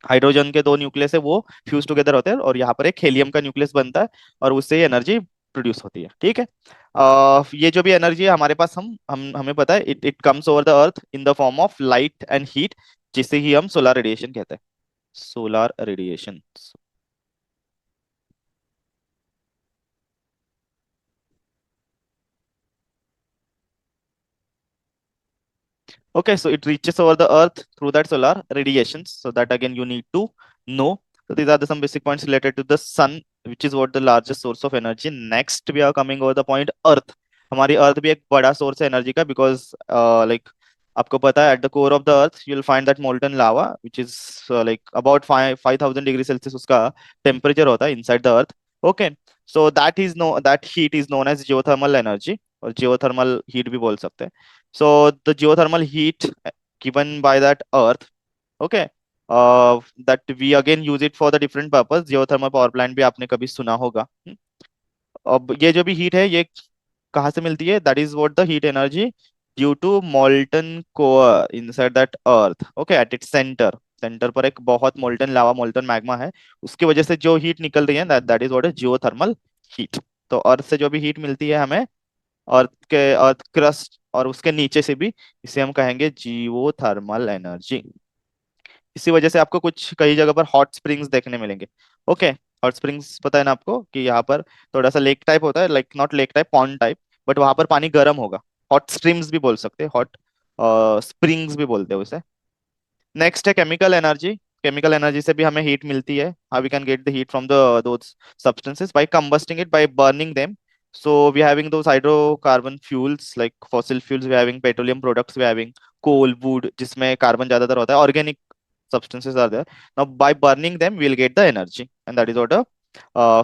हाइड्रोजन के दो न्यूक्लियस है, वो फ्यूज टुगेदर होते हैं, और यहाँ पर एक हेलियम का न्यूक्लियस बनता है, और उससे एनर्जी प्रोड्यूस होती है, ठीक है। ये जो भी एनर्जी है हमारे पास, हम हमें पता है, it it comes over the earth in the form of light and heat, जिसे ही हम सोलर रेडिएशन कहते हैं। Solar radiation. Okay, so it reaches over the earth through that solar radiations. So that again you need to know. So these are some basic points related to the sun, which is what the largest source of energy. Next, we are coming over the point earth. हमारी अर्थ भी एक बड़ा source है energy का, because like आपको पता है, at the core of the earth you will find that molten lava, which is like about 5000 degree Celsius उसका टेम्परेचर होता है inside the earth. Okay, so that heat is known as geothermal energy, और geothermal heat भी बोल सकते हैं। So the geothermal heat given by that earth, okay, that we again use it for the different purpose. Geothermal power plant भी आपने कभी सुना होगा। अब ये जो भी हीट है, ये कहाँ से मिलती है? That is what the heat energy due to molten core inside that earth, okay, at its centre. Centre पर एक बहुत मोल्टन लावा, मोल्टन मैग्मा है, उसकी वजह से जो हीट निकल रही है, that is what is geothermal heat. तो अर्थ से जो भी हीट मिलती है हमें, अर्थ क्रस्ट और उसके नीचे से भी, इसे हम कहेंगे जियोथर्मल एनर्जी। इसी वजह से आपको कुछ कई जगह पर हॉट स्प्रिंग्स देखने मिलेंगे। ओके, हॉट स्प्रिंग्स पता है ना आपको, कि यहाँ पर थोड़ा सा लेक टाइप होता है, like not lake type, pond type, but वहां पर पानी गर्म होगा। हॉट स्ट्रीम्स भी बोल सकते हैं, हॉट स्प्रिंग्स भी बोलते हैं उसे। नेक्स्ट है केमिकल एनर्जी। केमिकल एनर्जी से भी हमें हीट मिलती है। How we can get the heat from the those substances? By combusting it, by burning them. So we having those hydrocarbon fuels like fossil fuels, we having petroleum products, we having coal, wood, जिसमें carbon ज्यादातर होता है, organic substances are there. Now by burning them we will get the energy, and that is what a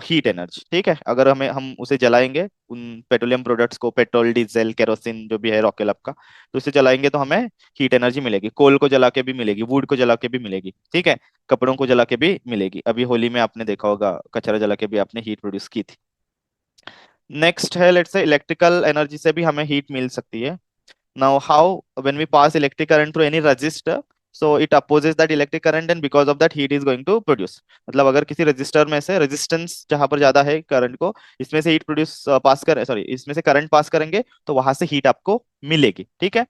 heat energy, ठीक है। अगर हम उसे जलाएंगे, उन पेट्रोलियम प्रोडक्ट्स को, पेट्रोल, डीजल, केरोसिन जो भी है रॉकेल का, तो इसे जलाएंगे तो हमें हीट एनर्जी मिलेगी। कोल को जला के भी मिलेगी, वुड को जला के भी मिलेगी, ठीक है। कपड़ों को जला के भी मिलेगी। अभी होली में आपने देखा होगा, कचरा जला के भी आपने हीट प्रोड्यूस की थी। नेक्स्ट है, लेट्स से इलेक्ट्रिकल एनर्जी से भी हमें हीट मिल सकती है। Now, how when we pass electric current through any resistor, so it opposes that electric current, and because of that heat is going to produce. मतलब अगर किसी रेजिस्टर में से रेजिस्टेंस जहां पर ज्यादा है करंट को, इसमें से हीट प्रोड्यूस पास कर, सॉरी, इसमें से करंट पास करेंगे तो वहां से हीट आपको मिलेगी, ठीक है।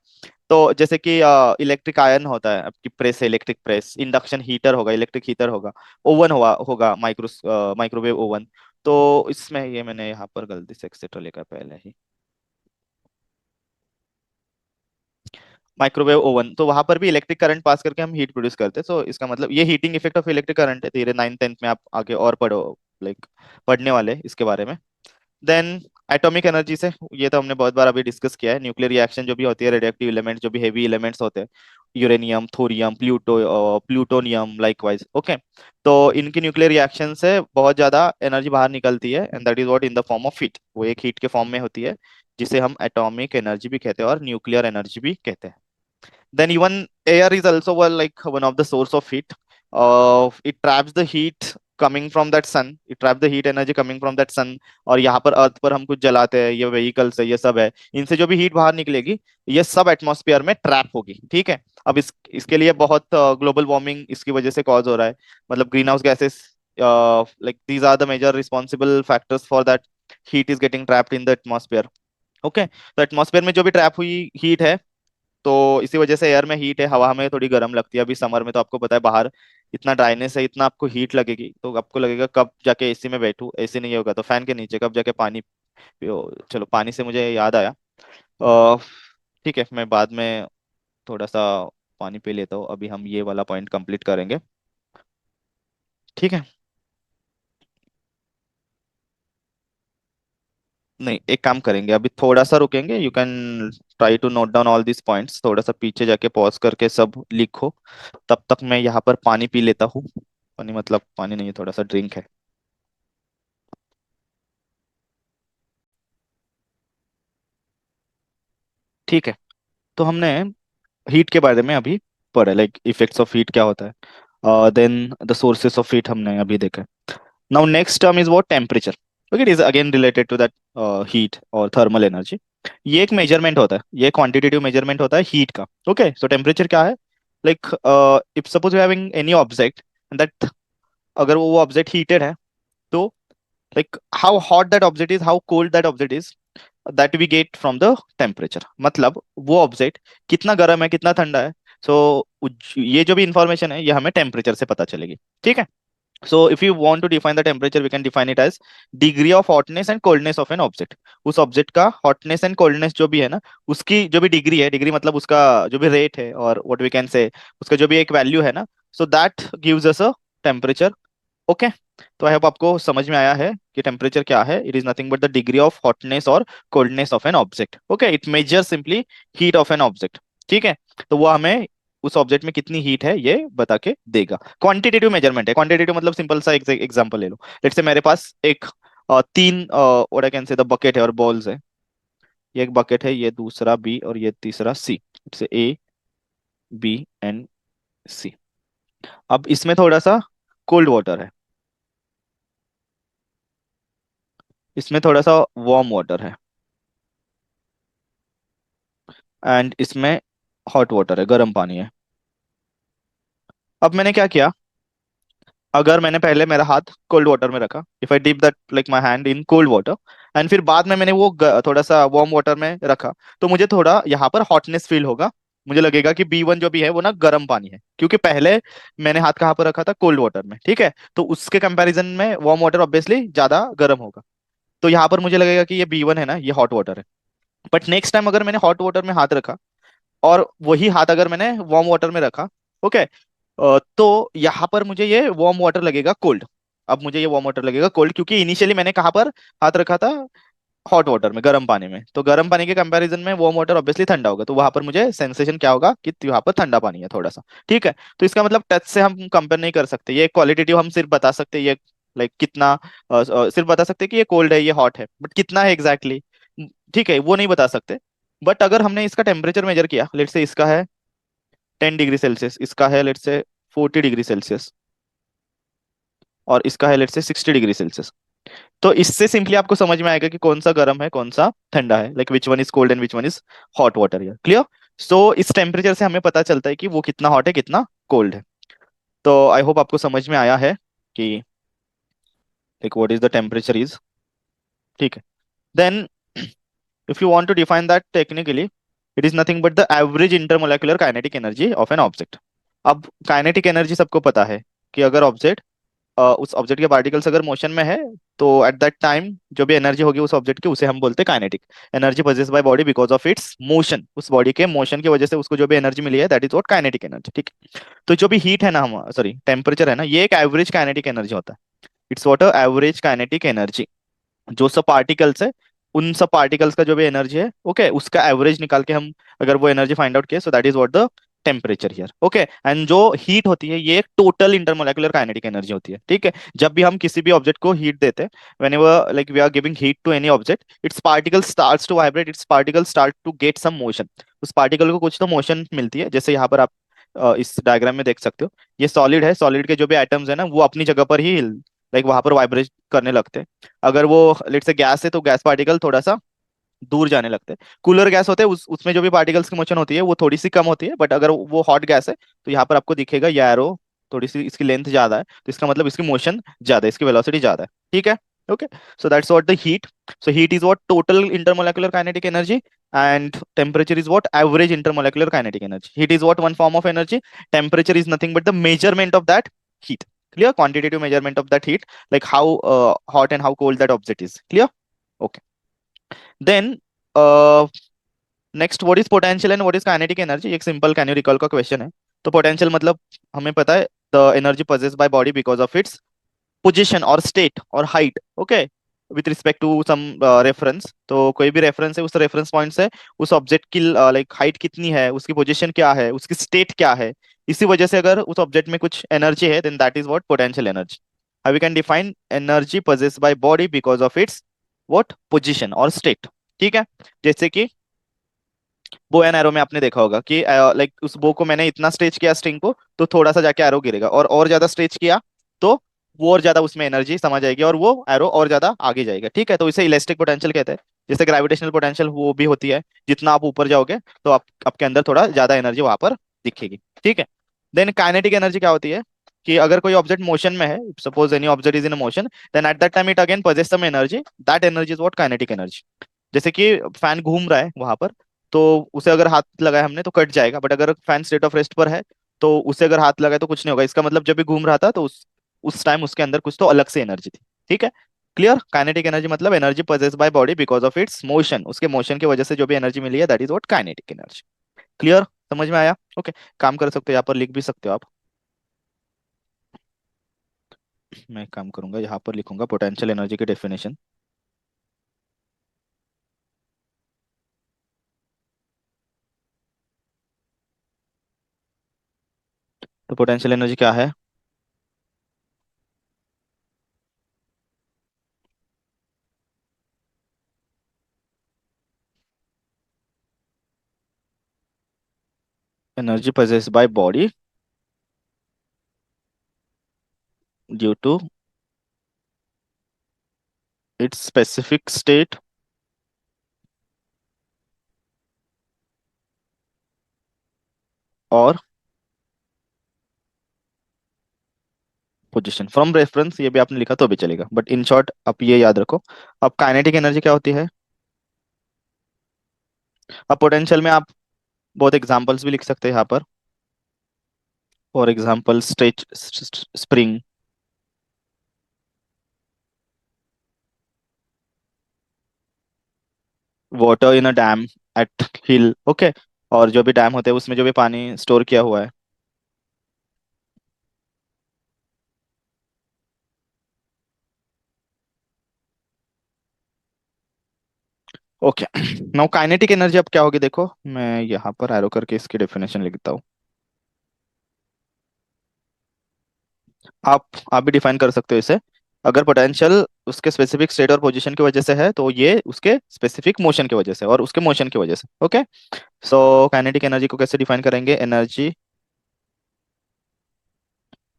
तो जैसे कि इलेक्ट्रिक आयरन होता है, आपकी प्रेस है इलेक्ट्रिक प्रेस, इंडक्शन हीटर होगा इलेक्ट्रिक हीटर होगा, ओवन होगा होगा माइक्रोवेव ओवन। तो इसमें ये मैंने यहाँ पर गलती से एक्सेट्रा लिखा पहले ही, माइक्रोवेव ओवन, तो वहां पर भी इलेक्ट्रिक करंट पास करके हम हीट प्रोड्यूस करते हैं। सो इसका मतलब ये heating effect of electric current है। धीरे 9th 10th में आप आगे और पढ़ो, लाइक पढ़ने वाले हैं इसके बारे में। देन एटॉमिक एनर्जी से, ये तो हमने बहुत बार अभी डिस्कस किया है, न्यूक्लियर रिएक्शन जो भी होती है, रेडियोएक्टिव एलिमेंट जो भी हेवी एलिमेंट्स होते हैं, uranium, thorium, plutonium, likewise, okay. तो इनकी न्यूक्लियर रिएक्शन से बहुत ज्यादा एनर्जी बाहर निकलती है, and that is what in the form of heat, वो एक हीट के फॉर्म में होती है, जिसे हम एटॉमिक एनर्जी भी कहते हैं और न्यूक्लियर एनर्जी भी कहते हैं। Then even air is also well, like one of the source of heat. It traps the heat coming from that sun. It traps the heat energy coming from that sun. और यहाँ पर अर्थ पर हम कुछ जलाते हैं, ये व्हीकल्स है, ये सब है, इनसे जो भी हीट बाहर निकलेगी, ये सब एटमॉस्फेयर में ट्रैप होगी, ठीक है। अब इसके लिए बहुत ग्लोबल वार्मिंग इसकी वजह से कॉज हो रहा है, मतलब green house gases, like these are the major responsible factors for that heat is getting trapped in the atmosphere, okay. तो एटमॉस्फेयर में जो भी ट्रैप हुई हीट है, तो इसी वजह से एयर में हीट है, हवा हमें थोड़ी गर्म लगती है। अभी समर में तो आपको पता है बाहर इतना ड्राइनेस है, इतना आपको हीट लगेगी, तो आपको लगेगा कब जाके एसी में बैठूं, एसी नहीं होगा तो फैन के नीचे कब जाके पानी पियो। चलो, पानी से मुझे याद आया, अ, ठीक है, मैं बाद में थोड़ा सा पानी पी लेता हूँ, अभी हम ये वाला पॉइंट कंप्लीट करेंगे, ठीक है। नहीं, एक काम करेंगे, अभी थोड़ा सा रुकेंगे, you can try to note down all this points, थोड़ा सा पीछे जाके पॉज करके सब लिखो, तब तक मैं यहाँ पर पानी पी लेता हूँ। पानी मतलब पानी नहीं है, थोड़ा सा ड्रिंक है, ठीक है। तो हमने हीट के बारे में अभी पढ़ा, लाइक इफेक्ट्स ऑफ हीट क्या होता है, then the sources of heat हमने अभी देखा। Now next term is what, temperature, okay, it is again related to that heat और थर्मल एनर्जी। ये एक मेजरमेंट होता है, ये क्वांटिटेटिव मेजरमेंट होता है हीट का, ओके। सो टेम्परेचर क्या है, like if suppose you having any object, that अगर वो ऑब्जेक्ट हीटेड है, तो like how hot that object is, how cold that object is, that we get from the temperature. मतलब वो ऑब्जेक्ट कितना गर्म है कितना ठंडा है, सो ये जो भी इंफॉर्मेशन है ये हमें टेम्परेचर से पता चलेगी, ठीक है। So if you want to define the temperature, we can define it as degree of hotness and coldness of an object. उस ऑब्जेक्ट का हॉटनेस एंड कोल्डनेस जो भी है ना, उसकी जो भी डिग्री है, डिग्री मतलब उसका जो भी रेट है, और व्हाट वी कैन से उसका जो भी एक वैल्यू है ना, so that gives us a temperature, okay. तो आई होप आपको समझ में आया है कि टेम्परेचर क्या है। It is nothing but the degree of hotness और coldness of an object, okay. It measure simply heat of an object, ठीक है। तो वो हमें उस ऑब्जेक्ट में कितनी हीट है ये बता के देगा। क्वांटिटेटिव मेजरमेंट है, क्वांटिटेटिव मतलब सिंपल सा एग्जांपल ले लो, लेट्स से मेरे पास एक तीन what I can say the bucket है और बॉल्स है। ये एक बकेट है, ये दूसरा बी और ये तीसरा सी, इट्स ए बी एंड सी। अब इसमें थोड़ा सा कोल्ड वाटर है, इसमें थोड़ा सा वार्म वाटर है, एंड इसमें हॉट वाटर है, गर्म पानी है। अब मैंने क्या किया, अगर मैंने पहले मेरा हाथ कोल्ड वाटर में रखा, if I dip that like my hand in cold water, and फिर बाद में मैंने वो थोड़ा सा वार्म वाटर में रखा, तो मुझे थोड़ा यहाँ पर हॉटनेस फील होगा। मुझे लगेगा कि B1 जो भी है वो ना गर्म पानी है, क्योंकि पहले मैंने हाथ कहाँ पर रखा था, कोल्ड वाटर में, ठीक है। तो उसके कंपैरिजन में वार्म वाटर ऑब्वियसली ज्यादा गर्म होगा, तो यहाँ पर मुझे लगेगा कि ये B1 है ना, ये हॉट वाटर है। बट नेक्स्ट टाइम अगर मैंने हॉट वाटर में हाथ रखा, और वही हाथ अगर मैंने वार्म वाटर में रखा, ओके, तो यहाँ पर मुझे ये वार्म वाटर लगेगा कोल्ड। अब मुझे ये वार्म वाटर लगेगा कोल्ड, क्योंकि इनिशियली मैंने कहाँ पर हाथ रखा था, हॉट वाटर में, गर्म पानी में। तो गर्म पानी के कंपैरिजन में वार्म वाटर ऑब्वियसली ठंडा होगा, तो वहां पर मुझे सेंसेशन क्या होगा कि वहां पर ठंडा पानी है थोड़ा सा, ठीक है। तो इसका मतलब टच से हम कंपेयर नहीं कर सकते, ये क्वालिटेटिव हम सिर्फ बता सकते हैं, ये लाइक कितना सिर्फ बता सकते हैं कि ये कोल्ड है ये हॉट है, बट कितना है एग्जैक्टली exactly, ठीक है, वो नहीं बता सकते। बट अगर हमने इसका टेम्परेचर मेजर किया, लेट्स से इसका है 10 डिग्री सेल्सियस, इसका है लेट्स से 40 डिग्री सेल्सियस, और इसका है लेट्स से 60 डिग्री सेल्सियस, तो इससे सिंपली आपको समझ में आएगा कि कौन सा गर्म है कौन सा ठंडा है, like which one is cold and which one is hot water, clear. So इस टेम्परेचर से हमें पता चलता है कि वो कितना हॉट है कितना कोल्ड है। तो आई होप आपको समझ में आया है कि like what is the temperature is, ठीक है। Then if you want to define that technically, it is nothing but the average intermolecular kinetic energy of an object. अब काइनेटिक एनर्जी सबको पता है कि अगर ऑब्जेक्ट, उस ऑब्जेक्ट के पार्टिकल्स अगर मोशन में है, तो एट दैट टाइम जो भी एनर्जी होगी उस ऑब्जेक्ट की, उसे हम बोलते हैं kinetic energy possess by body because of its motion. उस बॉडी के मोशन की वजह से उसको जो भी एनर्जी मिली है, that is what kinetic energy. ठीक है। तो जो भी हीट है ना, हम सॉरी टेम्परेचर है ना, ये एक एवरेज काइनेटिक एनर्जी होता है। It's what a average kinetic energy. जो सब पार्टिकल्स है, उन सब पार्टिकल्स का जो भी एनर्जी है, ओके, उसका एवरेज निकाल के हम अगर वो एनर्जी फाइंड आउट किए, so that is what the temperature here. Okay, and जो हीट होती है, ये एक टोटल इंटरमोलेकुलर काइनेटिक एनर्जी होती है। ठीक है। जब भी हम किसी भी ऑब्जेक्ट को हीट देते हैं, whenever like we are giving heat to any object, its particle starts to vibrate, its particle start to get some motion. उस पार्टिकल को कुछ तो मोशन मिलती है, जैसे यहाँ पर आप इस डायग्राम में देख सकते हो। ये सॉलिड है, सॉलिड के जो भी एटम्स है ना, वो अपनी जगह पर ही लाइक वहां पर वाइब्रेट करने लगते हैं। अगर वो लेट से गैस है, तो गैस पार्टिकल थोड़ा सा दूर जाने लगते हैं। कूलर गैस होते हैं, उसमें जो भी पार्टिकल्स की मोशन होती है वो थोड़ी सी कम होती है, बट अगर वो हॉट गैस है, तो यहाँ पर आपको दिखेगा ये एरो, थोड़ी सी इसकी लेंथ ज्यादा है, तो इसका मतलब इसकी मोशन ज्यादा है, इसकी वेलोसिटी ज्यादा है। ठीक है। Okay, so that's what the heat. So heat is what total intermolecular kinetic energy, and temperature is what average intermolecular kinetic energy. Heat is what one form of energy, temperature is nothing but the measurement of that heat. Clear? Quantitative measurement of that heat, like how hot and how cold that object is. Clear? Okay. Then next, what is potential and what is kinetic energy, एक simple can you recall का question है। तो potential मतलब हमें पता है, the energy possessed by body because of its position और state और height. Okay, with respect to some reference, तो कोई भी रेफरेंस है, उस रेफरेंस पॉइंट से उस ऑब्जेक्ट की लाइक हाइट कितनी है, उसकी पोजीशन क्या है, उसकी स्टेट क्या है, इसी वजह से अगर उस ऑब्जेक्ट में कुछ एनर्जी है, then that is what potential energy. How we can define energy possessed by body because of its what position और स्टेट। ठीक है। जैसे कि बो एंड एरो में आपने देखा होगा कि लाइक उस बो को मैंने इतना स्ट्रेच किया स्ट्रिंग को, तो थोड़ा सा जाके एरो गिरेगा, और ज्यादा स्ट्रेच किया तो वो और ज्यादा उसमें एनर्जी समा जाएगी, और वो एरो और ज्यादा आगे जाएगा। ठीक है। तो इसे इलेस्टिक पोटेंशियल कहते हैं। जैसे ग्रेविटेशनल पोटेंशियल वो भी होती है, जितना आप ऊपर जाओगे तो आप आपके अंदर थोड़ा ज्यादा एनर्जी वहां पर दिखेगी। ठीक है। देन काइनेटिक एनर्जी क्या होती है, कि अगर कोई ऑब्जेक्ट मोशन में है, suppose any object is in motion, then at that time it again possess some energy, that energy is what kinetic energy. जैसे कि फैन घूम रहा है वहां पर, तो उसे अगर हाथ लगाया हमने तो कट जाएगा, बट अगर फैन स्टेट ऑफ रेस्ट पर है, तो उसे अगर हाथ लगाए तो कुछ नहीं होगा। इसका मतलब जब भी घूम रहा था, तो उस टाइम उसके अंदर कुछ तो अलग से एनर्जी थी। ठीक है। क्लियर? काइनेटिक एनर्जी मतलब energy possessed by body because of its motion, उसके मोशन की वजह से जो भी एनर्जी मिली है, that is what kinetic energy. Clear? समझ में आया? ओके। काम कर सकते हो, यहाँ पर लिख भी सकते हो आप। मैं एक काम करूंगा, यहाँ पर लिखूंगा पोटेंशियल एनर्जी की डेफिनेशन। तो पोटेंशियल एनर्जी क्या है? Energy possessed by body due to its specific state और पोजीशन फ्रॉम रेफरेंस, ये भी आपने लिखा तो भी चलेगा, बट इन शॉर्ट आप ये याद रखो। अब काइनेटिक एनर्जी क्या होती है? अब पोटेंशियल में आप बहुत एग्जांपल्स भी लिख सकते हैं यहाँ पर। For example stretch spring, water in a dam at hill. Okay, और जो भी डैम होते हैं उसमें जो भी पानी स्टोर किया हुआ है। ओके, नाउ काइनेटिक एनर्जी अब क्या होगी, देखो मैं यहाँ पर एरो करके इसकी डेफिनेशन लिखता हूँ। आप भी डिफाइन कर सकते हो इसे। अगर पोटेंशियल उसके स्पेसिफिक स्टेट और पोजीशन की वजह से है, तो ये उसके स्पेसिफिक मोशन की वजह से और उसके मोशन की वजह से। ओके, सो काइनेटिक एनर्जी को कैसे डिफाइन करेंगे? Energy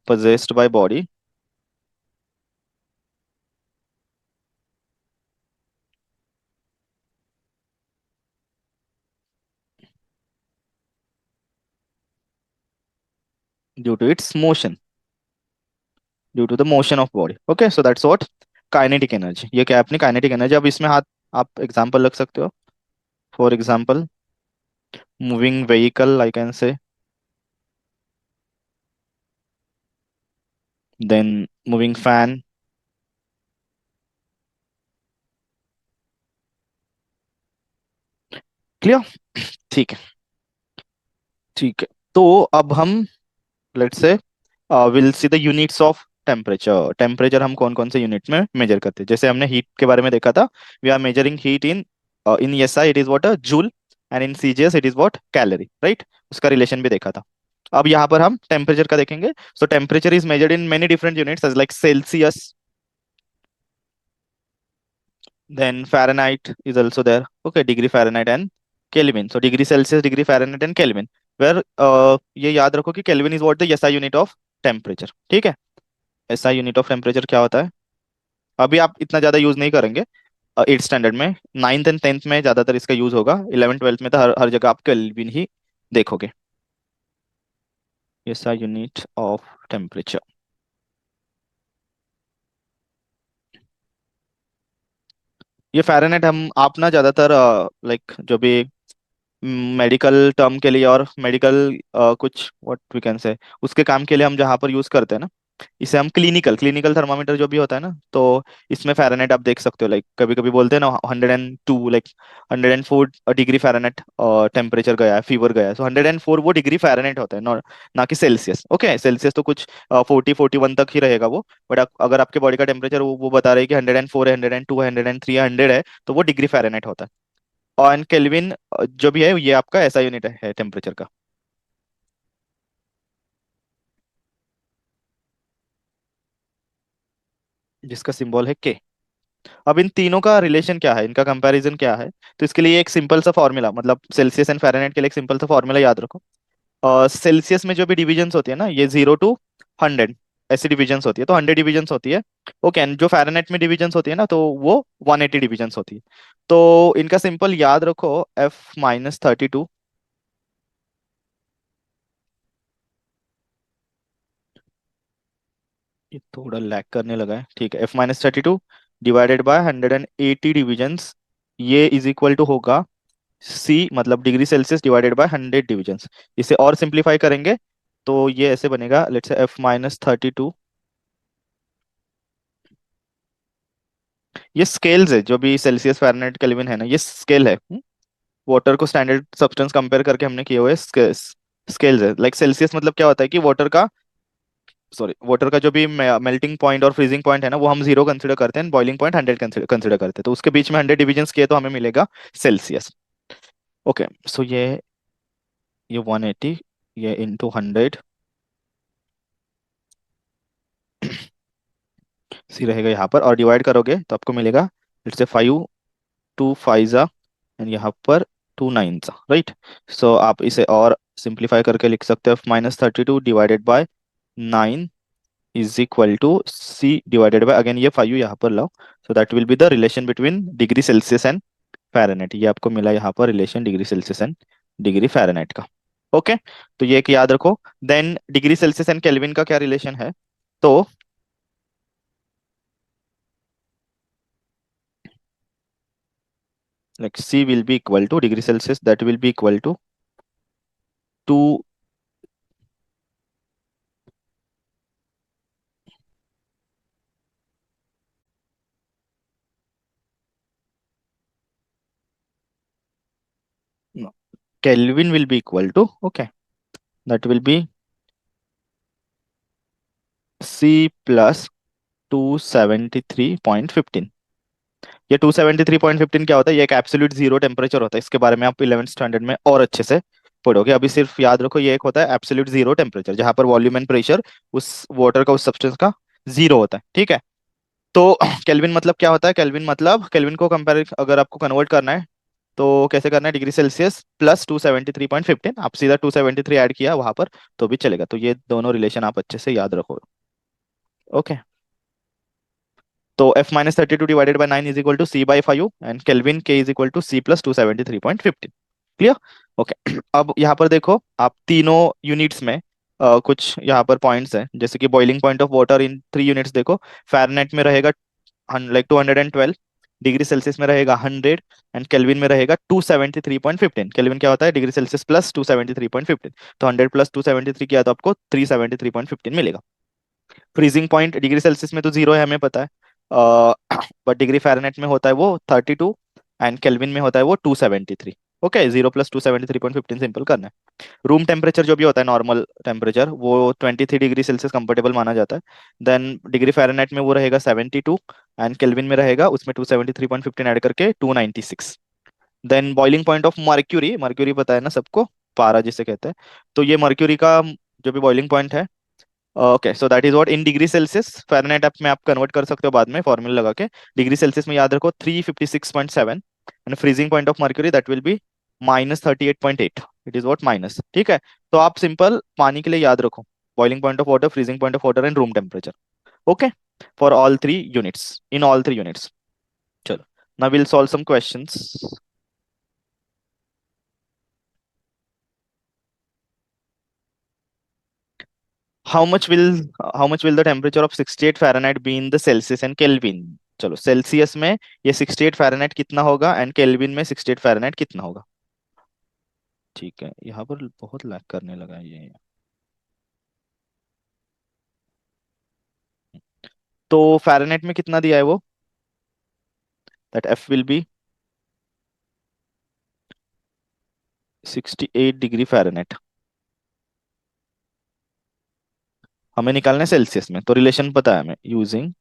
possessed by body due to its motion, due to the motion of body. Okay, so that's what kinetic energy. ये क्या है अपनी काइनेटिक एनर्जी। अब इसमें हाथ आप एग्जांपल रख सकते हो। For example Moving vehicle, I can say. Then moving fan. Clear? ठीक है। ठीक है। तो अब हम let's say will see the units of temperature. Temperature हम कौन कौन से यूनिट में मेजर करते हैं? जैसे हमने हीट के बारे में देखा था, we are measuring heat in SI it is what a joule, and in CGS it is what calorie, right? उसका रिलेशन भी देखा था। अब यहाँ पर हम टेम्परेचर का देखेंगे। So temperature is measured in many different units as like Celsius, then Fahrenheit is also there. Okay, degree Fahrenheit and Kelvin. So degree Celsius, degree Fahrenheit and Kelvin. Where ये याद रखो कि Kelvin is what the SI unit of temperature. ठीक है? SI unit of temperature क्या होता है? अभी आप इतना ज्यादा यूज नहीं करेंगे 8th स्टैंडर्ड में। 9th एंड 10th में ज्यादातर इसका यूज होगा। 11th 12th में तो हर हर जगह आप केल्विन ही देखोगे। SI unit of temperature। ये फ़ारेनहाइट हम आप ना ज्यादातर लाइक जो भी मेडिकल टर्म के लिए और मेडिकल कुछ व्हाट वी कैन से उसके काम के लिए हम जहाँ पर यूज करते हैं ना, इसे हम क्लिनिकल क्लिनिकल थर्मामीटर जो भी होता है ना, तो इसमें फ़ारेनहाइट आप देख सकते हो। लाइक कभी कभी बोलते हैं ना 102, लाइक 104 डिग्री फ़ारेनहाइट टेम्परेचर गया है, फीवर गया है। सो 104 वो डिग्री फ़ारेनहाइट होता है, ना कि सेल्सियस। ओके, सेल्सियस तो कुछ 40 41 तक ही रहेगा वो। बट अगर आपके बॉडी का टेम्परेचर वो बता रहे हैं कि 104 है, 102 है, 103 है, 100 है, तो वो डिग्री फ़ारेनहाइट होता है। और केल्विन जो भी है ये आपका ऐसा यूनिट है टेम्परेचर का, जिसका सिंबल है के। अब इन तीनों का रिलेशन क्या है, इनका कंपैरिजन क्या है? तो इसके लिए एक सिंपल सा फॉर्मूला, मतलब सेल्सियस एंड फ़ारेनहाइट के लिए एक सिंपल सा फॉर्मूला याद रखो। सेल्सियस में जो भी डिविजन्स होती है ना, ये 0 to 100 ऐसी डिविजन्स होती है, तो 100 डिविजन्स होती है। ओके, एंड जो फ़ारेनहाइट में डिविजन्स होती है ना, तो वो 180 डिविजन्स होती है। तो इनका सिंपल याद रखो, F-32। ये थोड़ा लैग करने लगा है, ठीक है। F-32 डिवाइडेड बाय 180 डिविजन्स, ये इज इक्वल टू होगा सी, मतलब degree Celsius divided by 100 divisions. इसे और सिंप्लीफाई करेंगे तो ये ऐसे बनेगा, लेट्स से F-32। ये स्केल्स है, जो भी सेल्सियस फ़ारेनहाइट केल्विन है ना, ये स्केल है। वाटर को स्टैंडर्ड सब्सटेंस कंपेयर करके हमने किए हुए स्केल्स है। लाइक सेल्सियस मतलब क्या होता है कि वाटर का, सॉरी, वाटर का जो भी मेल्टिंग पॉइंट और फ्रीजिंग पॉइंट है ना, वो हम 0 कंसिडर करते हैं, बॉइलिंग पॉइंट 100 कंसिडर करते हैं। तो उसके बीच में 100 डिविजन्स किए तो हमें मिलेगा सेल्सियस। ओके, सो ये 180, ये इंटू 100 सी रहेगा यहाँ पर, और डिवाइड करोगे तो आपको मिलेगा इट्स से 5 2 5 एंड यहाँ पर 2 9 राइट। सो आप इसे और सिंप्लीफाई करके लिख सकते हो, F-32 divided by 9 is equal to C divided by, again ये 5 यहाँ पर लाओ। So that will be the relation between degree Celsius and Fahrenheit. ये आपको मिला यहाँ पर relation degree Celsius and degree Fahrenheit का। ओके, तो ये एक याद रखो। Then degree Celsius and Kelvin का क्या रिलेशन है? तो like C will be equal to degree Celsius, that will be equal to 2, no, Kelvin will be equal to, okay, that will be C plus 273.15। ये 273.15 क्या होता है? ये एक एब्सोल्यूट जीरो टेम्परेचर होता है। इसके बारे में आप 11th स्टैंडर्ड में और अच्छे से पढ़ोगे। अभी सिर्फ याद रखो, ये एक होता है एब्सोल्यूट जीरो टेम्परेचर, जहां पर वॉल्यूम एंड प्रेशर उस वाटर का, उस सब्सटेंस का जीरो होता है, ठीक है। तो केल्विन मतलब क्या होता है? केल्विन मतलब, केल्विन को कंपेयर अगर आपको कन्वर्ट करना है तो कैसे करना है? डिग्री सेल्सियस प्लस 273.15, आप सीधा 273 ऐड किया वहां पर तो भी चलेगा। तो ये दोनों रिलेशन आप अच्छे से याद रखो। ओके, तो F-32 divided by 9 is equal to C by 5 and Kelvin K is equal to C plus 273.15। Clear? Okay, अब यहाँ पर देखो, आप तीनों यूनिट्स में कुछ यहाँ पर पॉइंट्स हैं, जैसे कि boiling point of water in 3 units देखो। फ़ारेनहाइट में रहेगा लाइक 212, डिग्री सेल्सियस में रहेगा 100 एंड केल्विन में रहेगा 273.15। केल्विन क्या होता है? Degree Celsius plus 273.15। तो 100 प्लस 273 किया तो आपको 373.15 मिलेगा। फ्रीजिंग पॉइंट डिग्री सेल्सियस में तो जीरो है, हमें पता है, बट डिग्री फ़ारेनहाइट में होता है वो 32 एंड केल्विन में होता है वो 273। ओके, 0 + 273.15 सिंपल करना है। रूम टेम्परेचर जो भी होता है नॉर्मल टेम्परेचर, वो 23 डिग्री सेल्सियस कंफर्टेबल माना जाता है। देन डिग्री फ़ारेनहाइट में वो रहेगा 72 एंड केल्विन में रहेगा उसमें 273.15 ऐड करके 296। Then boiling point of mercury, mercury पता है ना सबको, पारा जिसे कहते हैं। तो ये मर्क्यूरी का जो भी बॉइलिंग पॉइंट है, okay, so that is what in degree Celsius. Fahrenheit आप में आप कन्वर्ट कर सकते हो बाद में फॉर्मूला लगा के। डिग्री सेल्सियस में याद रखो 356.7 and freezing point of mercury that will B -38.8। It is what minus, ठीक है। तो आप सिंपल पानी के लिए याद रखो boiling point of water, freezing point of water and room temperature. Okay, for all three units, in all three units. चलो, now will solve some questions. How much will how much will the temperature of 68 Fahrenheit be in the Celsius and Kelvin. चलो, Celsius में ये 68 Fahrenheit कितना होगा and kelvin में 68 Fahrenheit कितना होगा। ठीक है, यहाँ पर बहुत लैग करने लगा है ये। तो फ़ारेनहाइट में कितना दिया है वो, that F will be 68 degree Fahrenheit. हमें निकालना है सेल्सियस में, तो रिलेशन पता है हमें, यूजिंग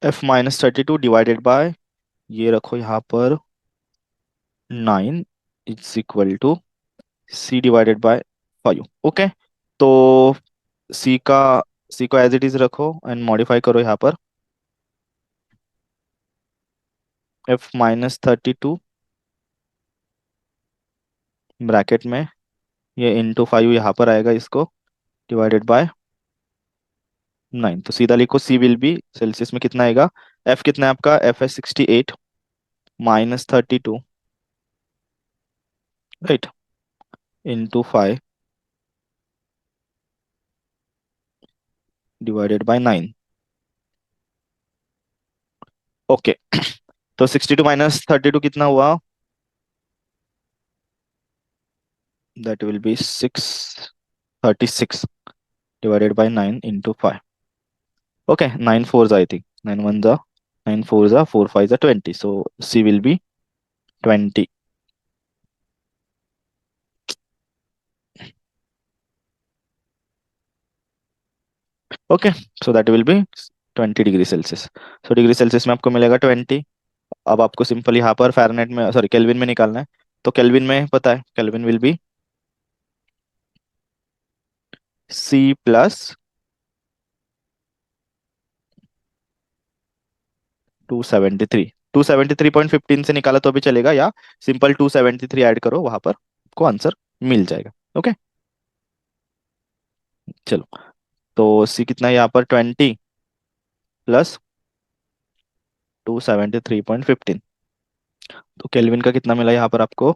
F - 32 डिवाइडेड बाय, ये रखो यहाँ पर 9 is equal to C/5। Okay, तो सी का सी को एज इट इज रखो एंड मॉडिफाई करो यहाँ पर। F - 32 ब्रैकेट में, ये इंटू 5 यहाँ पर आएगा इसको, डिवाइडेड बाय 9। तो सीधा लिखो सी विल बी सेल्सियस में कितना आएगा, एफ कितना है आपका, एफ है 68 -32, right, into 5 divided by 9। Okay, तो 62 -32 कितना हुआ, that will B 636 divided by 9 into 5। Okay, 9 4 I think, 9 1 जा, 9 4 जा, 4 5 जा 20, so C will be 20। Okay, so that will be 20 degree Celsius. So degree Celsius में आपको मिलेगा 20। अब आपको सिंपल यहाँ पर फ़ारेनहाइट में, सॉरी केल्विन में निकालना है। तो केल्विन में पता है, Kelvin will be C plus 273। 273.15 से निकाला तो भी चलेगा, या सिंपल 273 ऐड करो वहां पर, आपको आंसर मिल जाएगा। ओके, चलो, तो सी कितना है यहाँ पर, 20 + 273.15। तो केल्विन का कितना मिला यहाँ पर आपको,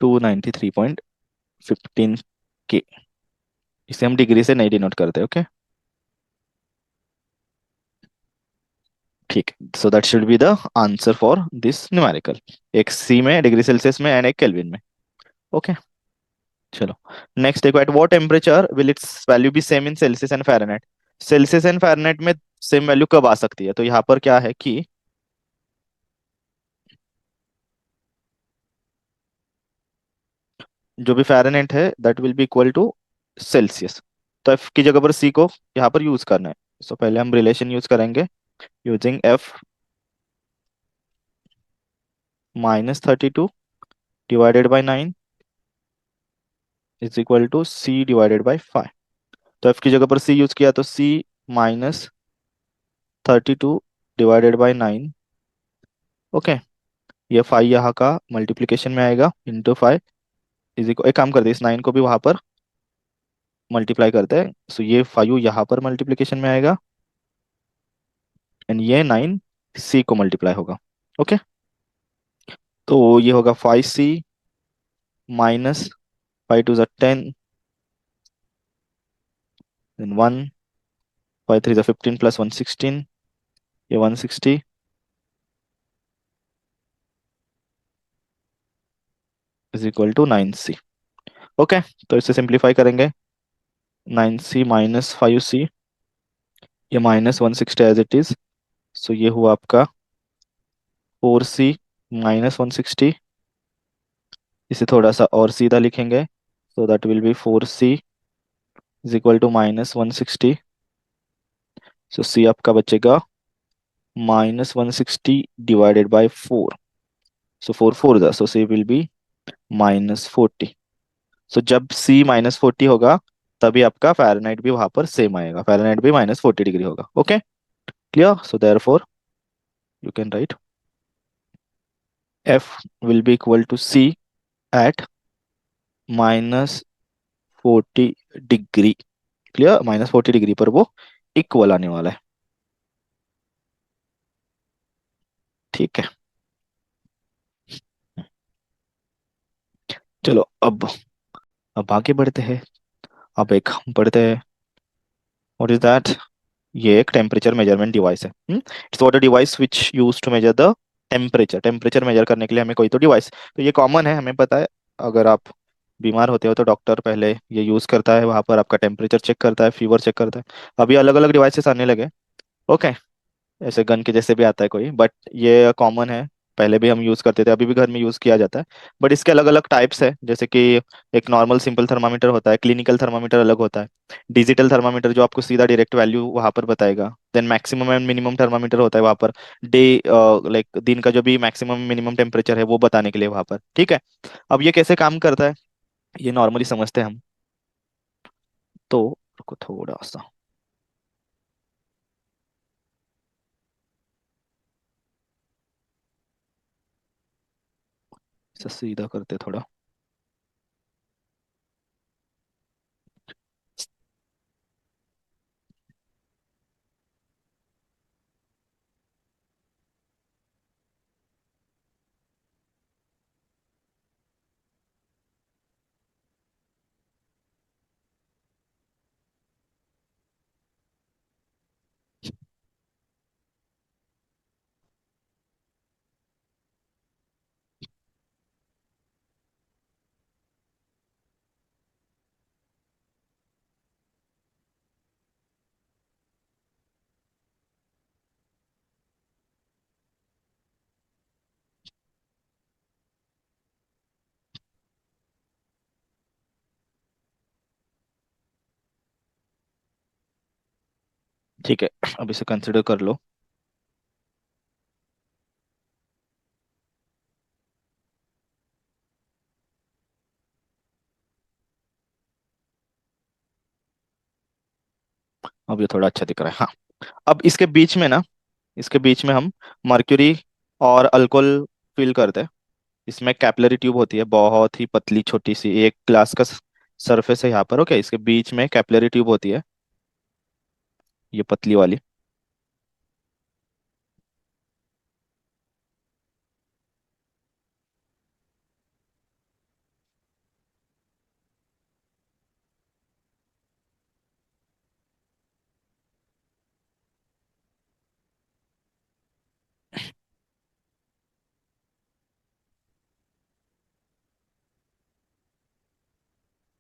293.15 के। इसे हम डिग्री से नहीं डिनोट करते, ओके, ठीक है। So that should be the answer for this numerical, एक सी में डिग्री सेल्सियस में एंड एक केल्विन में। ओके, चलो, नेक्स्ट देखो, at what temperature will it's value B same in Celsius and Fahrenheit. Celsius and Fahrenheit में सेम वैल्यू कब आ सकती है, तो यहाँ पर क्या है कि जो भी फ़ारेनहाइट है that will be equal to Celsius. तो एफ की जगह पर सी को यहाँ पर यूज करना है। सो पहले हम रिलेशन यूज करेंगे, using F -32 divided by 9 is equal to C divided by 5। तो एफ की जगह पर सी यूज किया तो सी -32 डिवाइडेड बाई 9। ओके, ये 5 यहाँ का मल्टीप्लीकेशन में आएगा इंटू 5 इज इक्वल, एक काम करते हैं, इस 9 को भी वहां पर मल्टीप्लाई करते हैं। सो ये 5 यहाँ पर मल्टीप्लीकेशन में आएगा एंड ये 9 सी को मल्टीप्लाई होगा। ओके, तो ये होगा 5C माइनस 5 2 10, देन 1 5 3 15 प्लस 116, ये 160 is equal to 9C। Okay, तो इसे सिंप्लीफाई करेंगे, 9C माइनस 5C, ये -160 एज इट इज, सो ये हुआ आपका 4C माइनस 160। इसे थोड़ा सा और सीधा लिखेंगे, so that will be 4C is equal to -160। So C आपका बचेगा -160 divided by 4, so 4 4 the, so C will be -40। So जब C -40 होगा, तभी आपका फ़ारेनहाइट भी वहां पर सेम आएगा, फ़ारेनहाइट भी -40 डिग्री होगा। Okay, clear? So therefore you can right F will be equal to C at -40 degree. Clear? -40 degree पर वो इक्वल आने वाला है। ठीक है, चलो अब आगे बढ़ते हैं। अब एक हम पढ़ते हैं, व्हाट इज दैट? ये एक टेम्परेचर मेजरमेंट डिवाइस है। It's what a device which use to measure the temperature. Temperature measure करने के लिए हमें कोई तो डिवाइस, तो ये कॉमन है, हमें पता है। अगर आप बीमार होते हो तो डॉक्टर पहले ये यूज करता है, वहां पर आपका टेम्परेचर चेक करता है, फीवर चेक करता है। अभी अलग अलग डिवाइसेस आने लगे। ओके, ऐसे गन के जैसे भी आता है कोई, बट ये कॉमन है। पहले भी हम यूज करते थे, अभी भी घर में यूज किया जाता है। बट इसके अलग अलग टाइप्स है, जैसे कि एक नॉर्मल सिंपल थर्मामीटर होता है, क्लिनिकल थर्मामीटर अलग होता है, डिजिटल थर्मामीटर जो आपको सीधा डायरेक्ट वैल्यू वहां पर बताएगा, then maximum and minimum thermometer होता है वहां पर, डे लाइक दिन का जो भी मैक्सिमम मिनिमम टेम्परेचर है वो बताने के लिए वहां पर। ठीक है, अब ये कैसे काम करता है ये नॉर्मली समझते हैं हम। तो रुको थोड़ा सा, इसे सीधा करते थोड़ा। ठीक है, अब इसे कंसिडर कर लो। अब ये थोड़ा अच्छा दिख रहा है, हाँ। अब इसके बीच में ना, इसके बीच में हम मर्क्यूरी और अल्कोहल फिल करते हैं। इसमें कैपिलरी ट्यूब होती है, बहुत ही पतली छोटी सी, एक ग्लास का सरफेस है यहाँ पर। ओके, इसके बीच में कैपिलरी ट्यूब होती है, ये पतली वाली।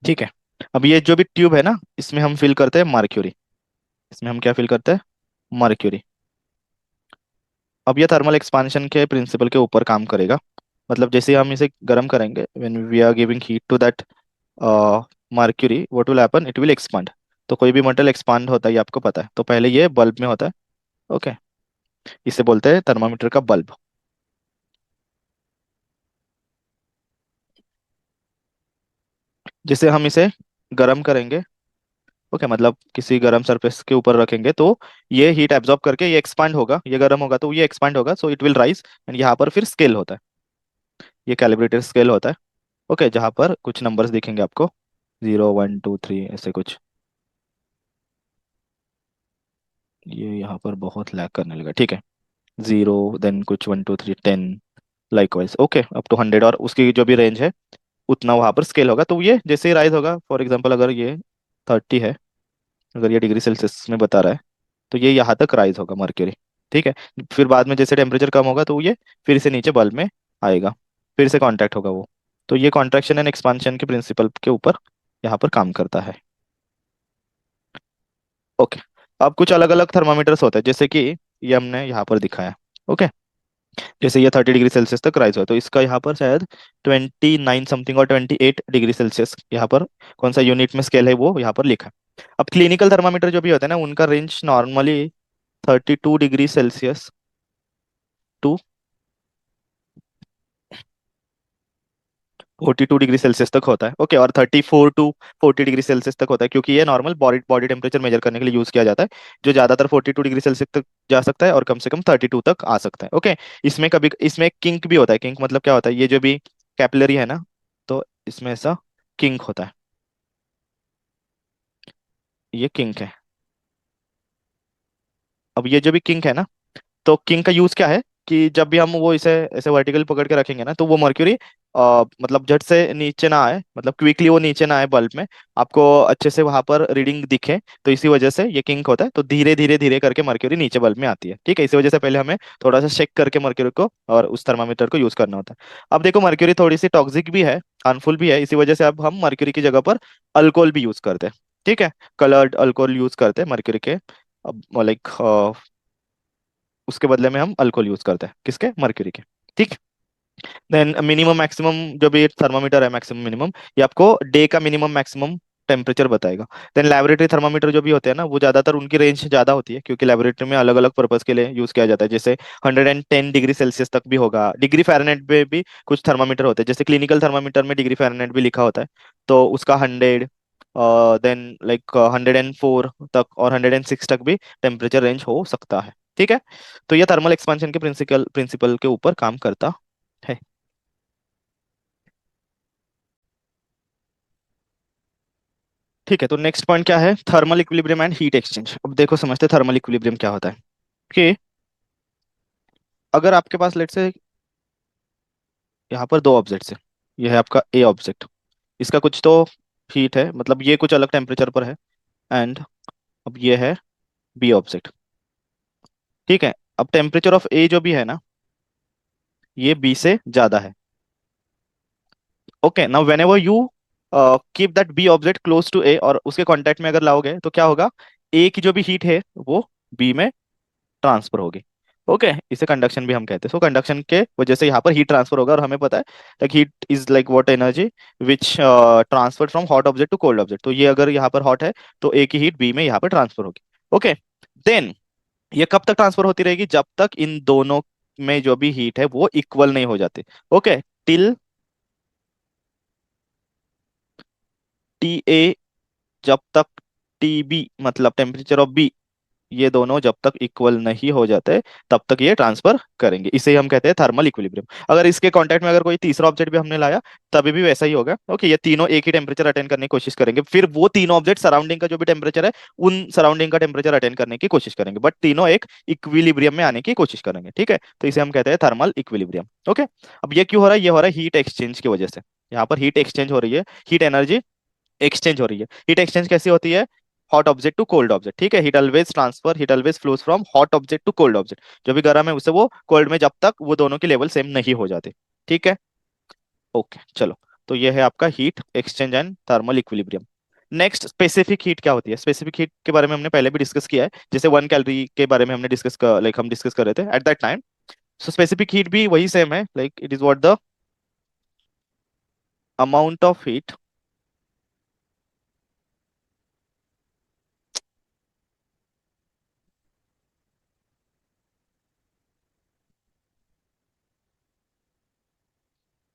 ठीक है, अब ये जो भी ट्यूब है ना, इसमें हम फिल करते हैं मर्क्यूरी। इसमें हम क्या फिल करते हैं? मर्क्यूरी। अब ये थर्मल एक्सपांशन के प्रिंसिपल के ऊपर काम करेगा। मतलब जैसे हम इसे गर्म करेंगे, when we are giving heat to that mercury, what will happen, it will expand. तो कोई भी मेटल एक्सपांड होता है, ये आपको पता है। तो पहले ये बल्ब में होता है। ओके, इसे बोलते हैं थर्मामीटर का बल्ब। जिसे हम इसे गर्म करेंगे, ओके, मतलब किसी गर्म सरफेस के ऊपर रखेंगे, तो ये हीट एब्जॉर्ब करके ये एक्सपांड होगा, ये गर्म होगा तो ये एक्सपांड होगा, सो इट विल राइज। एंड यहाँ पर फिर स्केल होता है, ये कैलिब्रेटेड स्केल होता है। ओके, जहाँ पर कुछ नंबर्स दिखेंगे आपको, 0 1 2 3 ऐसे कुछ। ये यहाँ पर बहुत लैग करने लगा, ठीक है। जीरो, देन कुछ 1 2 3 10, लाइकवाइज ओके अप टू 100, और उसकी जो भी रेंज है उतना वहां पर स्केल होगा। तो ये जैसे ही राइज होगा, फॉर एग्जांपल अगर ये 30 है, अगर ये डिग्री सेल्सियस में बता रहा है, तो ये यहाँ तक राइज होगा मर्क्यूरी। ठीक है। फिर बाद में जैसे टेम्परेचर कम होगा तो ये फिर से नीचे बल्ब में आएगा, फिर से कांटेक्ट होगा वो। तो ये कॉन्ट्रैक्शन एंड एक्सपांशन के प्रिंसिपल के ऊपर यहाँ पर काम करता है। ओके। अब कुछ अलग अलग थर्मामीटर्स होते हैं, जैसे कि ये हमने यहाँ पर दिखाया। ओके। जैसे ये 30 डिग्री सेल्सियस तक राइज हुआ, तो इसका यहाँ पर शायद 29 समथिंग और 28 डिग्री सेल्सियस यहाँ पर कौन सा यूनिट में स्केल है वो यहाँ पर लिखा है। अब क्लिनिकल थर्मामीटर जो भी होता है ना, उनका range normally 32 degree Celsius to 42 degree Celsius तक होता है। ओके। और 34 to 40 डिग्री सेल्सियस तक होता है, क्योंकि ये normal body body temperature measure करने के लिए यूज किया जाता है, जो ज्यादातर 42 डिग्री सेल्सियस तक जा सकता है और कम से कम 32 तक आ सकता है। ओके। इसमें कभी इसमें किंक भी होता है। किंक मतलब क्या होता है, ये जो भी कैपिलरी है ना, तो इसमें ऐसा किंक होता है। ये किंक है। अब ये जो भी किंक है ना, तो किंग का यूज क्या है कि जब भी हम वो इसे ऐसे वर्टिकल पकड़ के रखेंगे ना, तो वो मर्क्यूरी मतलब झट से नीचे ना आए, मतलब क्विकली वो नीचे ना आए बल्ब में, आपको अच्छे से वहां पर रीडिंग दिखे। तो इसी वजह से ये किंक होता है, तो धीरे धीरे धीरे करके मर्क्यूरी नीचे बल्ब में आती है। ठीक है। इसी वजह से पहले हमें थोड़ा सा चेक करके मर्क्यूरी को और उस थर्मामीटर को यूज करना होता है। अब देखो मर्क्यूरी थोड़ी सी टॉक्सिक भी है, हार्मफुल भी है, इसी वजह से अब हम मर्क्यूरी की जगह पर अल्कोहल भी यूज करते हैं। ठीक है। कलर्ड अल्कोहल यूज करते हैं मर्क्यूरी के। अब लाइक उसके बदले में हम अल्कोहल यूज करते हैं, किसके, मर्क्यूरी के। ठीक। देन मिनिमम मैक्सिमम जो भी थर्मामीटर है, मैक्सिमम मिनिमम, ये आपको डे का मिनिमम मैक्सिमम टेम्परेचर बताएगा। देन लेबोरेटरी थर्मामीटर जो भी होते हैं ना, वो ज्यादातर उनकी रेंज ज्यादा होती है, क्योंकि लेबोरेटरी में अलग अलग पर्पज के लिए यूज किया जाता है। जैसे 110 डिग्री सेल्सियस तक भी होगा, डिग्री फ़ारेनहाइट में भी कुछ थर्मामीटर होते हैं, जैसे क्लिनिकल थर्मामीटर में डिग्री फ़ारेनहाइट भी लिखा होता है, तो उसका 100, देन लाइक 104 तक और 106 तक भी टेम्परेचर रेंज हो सकता है। ठीक है। तो ये थर्मल एक्सपेंशन के प्रिंसिपल प्रिंसिपल के ऊपर काम करता है। ठीक है। तो नेक्स्ट पॉइंट क्या है, thermal equilibrium and heat exchange. अब देखो समझते हैं थर्मल इक्विलिब्रियम क्या होता है। कि अगर आपके पास लेट से यहाँ पर दो ऑब्जेक्ट्स है, ये है आपका ए ऑब्जेक्ट, इसका कुछ तो हीट है, मतलब ये कुछ अलग टेम्परेचर पर है, एंड अब ये है बी ऑब्जेक्ट। ठीक है। अब टेम्परेचर ऑफ ए जो भी है ना, ये बी से ज्यादा है। Okay. Now whenever you keep that B object close to A, और उसके कांटेक्ट में अगर लाओगे, तो क्या होगा, ए की जो भी हीट है वो बी में ट्रांसफर होगी। ओके। इसे कंडक्शन भी हम कहते हैं। सो कंडक्शन के वजह से यहाँ पर हीट ट्रांसफर होगा, और हमें पता है like heat is like what energy which transfer from hot object to cold object. तो ये अगर यहाँ पर हॉट है, तो ए की हीट बी में यहाँ पर ट्रांसफर होगी। ओके। देन ये कब तक ट्रांसफर होती रहेगी, जब तक इन दोनों में जो भी हीट है वो इक्वल नहीं हो जाती। ओके। टिल टी ए, जब तक टी बी मतलब टेम्परेचर ऑफ बी, ये दोनों जब तक इक्वल नहीं हो जाते, तब तक ये ट्रांसफर करेंगे। इसे ही हम कहते हैं थर्मल इक्विलिब्रियम। अगर इसके कांटेक्ट में अगर कोई तीसरा ऑब्जेक्ट भी हमने लाया, तभी भी वैसा ही होगा। ओके। ये तीनों एक ही टेम्परेचर अटेंड करने की कोशिश करेंगे, फिर वो तीनों ऑब्जेक्ट सराउंडिंग का जो भी टेम्परेचर है, उन सराउंडिंग का टेम्परेचर अटेंड करने की कोशिश करेंगे, बट तीनों एक इक्विलिब्रियम में आने की कोशिश करेंगे। ठीक है। तो इसे हम कहते हैं थर्मल इक्विलिब्रियम। ओके। अब ये क्यों हो रहा है, ये हो रहा है हीट एक्सचेंज की वजह से। यहाँ पर हीट एक्सचेंज हो रही है, हीट एनर्जी एक्सचेंज हो रही है। हीट एक्सचेंज कैसी होती है, hot object to cold object. ठीक है। Heat always flows from hot object to cold object, जो भी गर्म है उससे वो कोल्ड में, जब तक वो दोनों की लेवल सेम नहीं हो जाते। ठीक है। ओके चलो। तो ये है आपका heat exchange and thermal equilibrium. Next specific heat क्या होती है। स्पेसिफिक हीट के बारे में हमने पहले भी डिस्कस किया है, जैसे 1 कैलोरी के बारे में हमने हम डिस्कस कर रहे थे at that time. So specific heat भी वही सेम है, like it is what the amount of heat,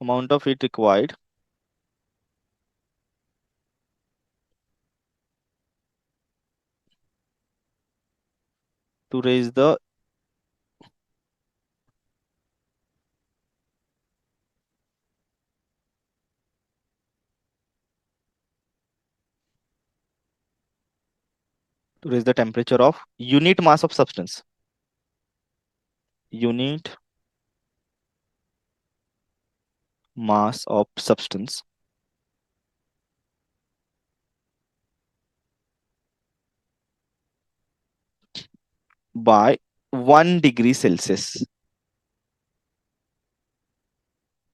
amount of heat required to raise the to raise the temperature of unit mass of substance. Unit mass of substance by 1 degree Celsius.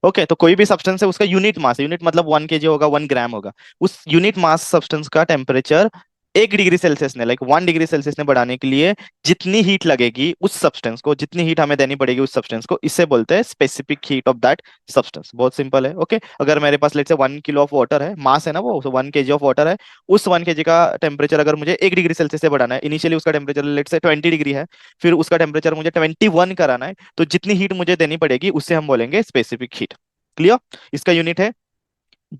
Okay, तो कोई भी substance है उसका unit mass, unit मतलब 1 kg होगा, 1 ग्राम होगा। उस unit mass substance का टेम्परेचर 1 डिग्री सेल्सियस ने, लाइक 1 डिग्री सेल्सियस ने बढ़ाने के लिए जितनी हीट लगेगी उस सब्सटेंस को, जितनी हीट हमें देनी पड़ेगी उस सब्सटेंस को, इससे बोलते हैं specific heat of that substance. बहुत सिंपल है। ओके, अगर मेरे पास लेट से 1 किलो ऑफ वाटर है, मास है ना वो, 1 kg ऑफ वाटर है, उस 1 kg का टेम्परेचर अगर मुझे 1 डिग्री सेल्सियस से बढ़ाना है, इनिशियली उसका टेम्परेचर लेट से 20 डिग्री है, फिर उसका टेम्परेचर मुझे 21 कराना है, तो जितनी हीट मुझे देनी पड़ेगी उससे हम बोलेंगे स्पेसिफिक हीट। क्लियर? इसका यूनिट है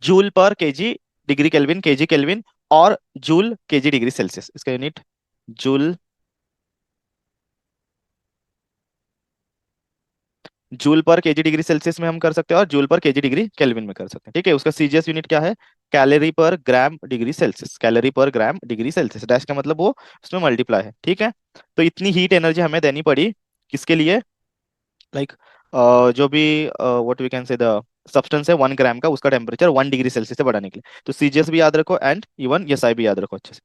जूल पर KG degree kelvin, KG kelvin, और जूल केजी डिग्री सेल्सियस। इसका यूनिट जूल, जूल पर केजी डिग्री सेल्सियस में हम कर सकते हैं, और जूल पर केजी डिग्री केल्विन में कर सकते हैं। ठीक है, उसका सीजीएस यूनिट क्या है? Calorie per gram degree Celsius, calorie per gram degree Celsius, dash का मतलब वो उसमें मल्टीप्लाई है। ठीक है, तो इतनी हीट एनर्जी हमें देनी पड़ी, किसके लिए? लाइक जो भी what we can say the substance है 1 ग्राम का, उसका टेम्परेचर 1 डिग्री सेल्सियस से बढ़ाने के लिए। तो सीजीएस भी याद रखो एंड इवन एसआई भी याद रखो अच्छे से।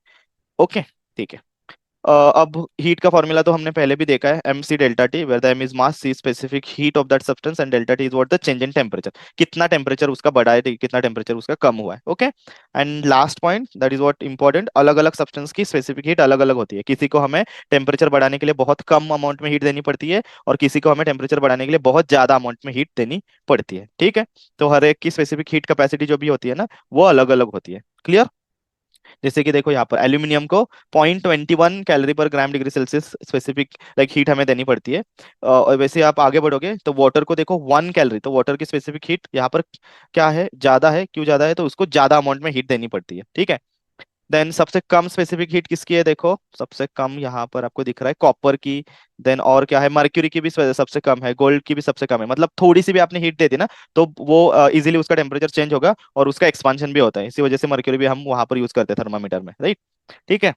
ओके, ठीक है। अब हीट का फॉर्मूला तो हमने पहले भी देखा है, M C delta T, where the M is mass, C specific heat of that substance, and delta T is what the change in temperature, कितना टेम्परेचर उसका बढ़ा है, कितना टेम्परेचर उसका कम हुआ है। Okay, and last point that is what important, अलग अलग सब्सटेंस की स्पेसिफिक हीट अलग अलग होती है। किसी को हमें टेम्परेचर बढ़ाने के लिए बहुत कम अमाउंट में हीट देनी पड़ती है, और किसी को हमें टेम्परेचर बढ़ाने के लिए बहुत ज्यादा अमाउंट में हीट देनी पड़ती है। ठीक है, तो हर एक की स्पेसिफिक हीट कैपेसिटी जो भी होती है ना, वो अलग अलग होती है। क्लियर? जैसे कि देखो यहाँ पर एल्यूमिनियम को 0.21 calorie per gram degree Celsius specific like heat हमें देनी पड़ती है। और वैसे आप आगे बढ़ोगे तो वाटर को देखो 1 कैलोरी, तो वाटर की स्पेसिफिक हीट यहाँ पर क्या है, ज्यादा है। क्यों ज्यादा है? तो उसको ज्यादा अमाउंट में हीट देनी पड़ती है। ठीक है, देन सबसे कम स्पेसिफिक हीट किसकी है? देखो सबसे कम यहाँ पर आपको दिख रहा है कॉपर की। देन और क्या है? मर्क्यूरी की भी सबसे कम है, गोल्ड की भी सबसे कम है। मतलब थोड़ी सी भी आपने हीट दे दी ना, तो वो इजीली उसका टेम्परेचर चेंज होगा और उसका एक्सपांशन भी होता है। इसी वजह से मर्क्यूरी भी हम वहां पर यूज करते हैं थर्मामीटर में, राइट? ठीक है,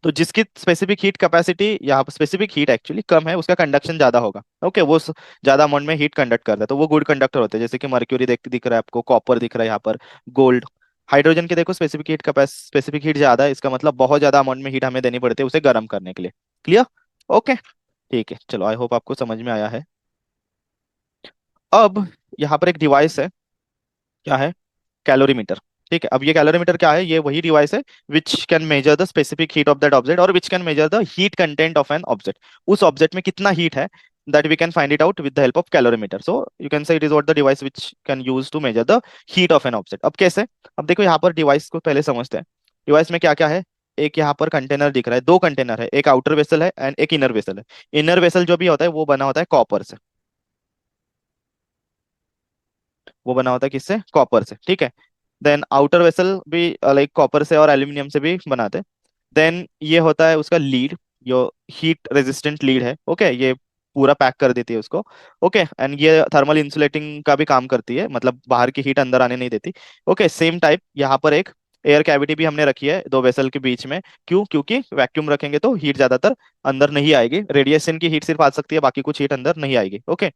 तो जिसकी स्पेसिफिक हीट कैपेसिटी, यहाँ पर स्पेसिफिक हीट एक्चुअली कम है, उसका कंडक्शन ज्यादा होगा। ओके, वो ज्यादा अमाउंट में हीट कंडक्ट करता है, तो वो गुड कंडक्टर होते हैं। जैसे कि मर्क्यूरी दिख रहा है आपको, कॉपर दिख रहा है यहाँ पर, गोल्ड। हाइड्रोजन की देखो स्पेसिफिक हीट ज्यादा है, इसका मतलब बहुत ज्यादा अमाउंट में हीट हमें देनी पड़ती है उसे गर्म करने के लिए। क्लियर? ओके, ठीक है, चलो आई होप आपको समझ में आया है। अब यहाँ पर एक डिवाइस है, क्या है? कैलोरीमीटर। ठीक है, अब ये कैलोरीमीटर क्या है? ये वही डिवाइस है which can measure the specific heat of that object, और which can measure the heat content of an object. उस ऑब्जेक्ट में कितना हीट है, that we can find it out with the help of calorimeter. So you can say it is what the device which can use to measure the heat of an object. अब कैसे? अब देखो यहाँ पर device को पहले समझते हैं। डिवाइस में क्या क्या है? एक यहाँ पर कंटेनर दिख रहा है, दो कंटेनर है, एक आउटर वेसल है एंड एक इनर वेसल है। इनर वेसल जो भी होता है वो बना होता है कॉपर से, वो बना होता है किससे? कॉपर से। ठीक है, देन आउटर वेसल भी लाइक कॉपर से और एल्यूमिनियम से भी बनाते हैं। देन ये होता है उसका लीड, जो हीट रेजिस्टेंट लीड है। ओके, ये पूरा पैक कर देती है उसको। ओके, एंड ये थर्मल इंसुलेटिंग का भी काम करती है, मतलब बाहर की हीट अंदर आने नहीं देती। ओके, सेम टाइप यहाँ पर एक एयर कैविटी भी हमने रखी है दो वेसल के बीच में। क्यों? क्योंकि वैक्यूम रखेंगे तो हीट ज्यादातर अंदर नहीं आएगी, रेडिएशन की हीट सिर्फ आ सकती है, बाकी कुछ हीट अंदर नहीं आएगी। ओके,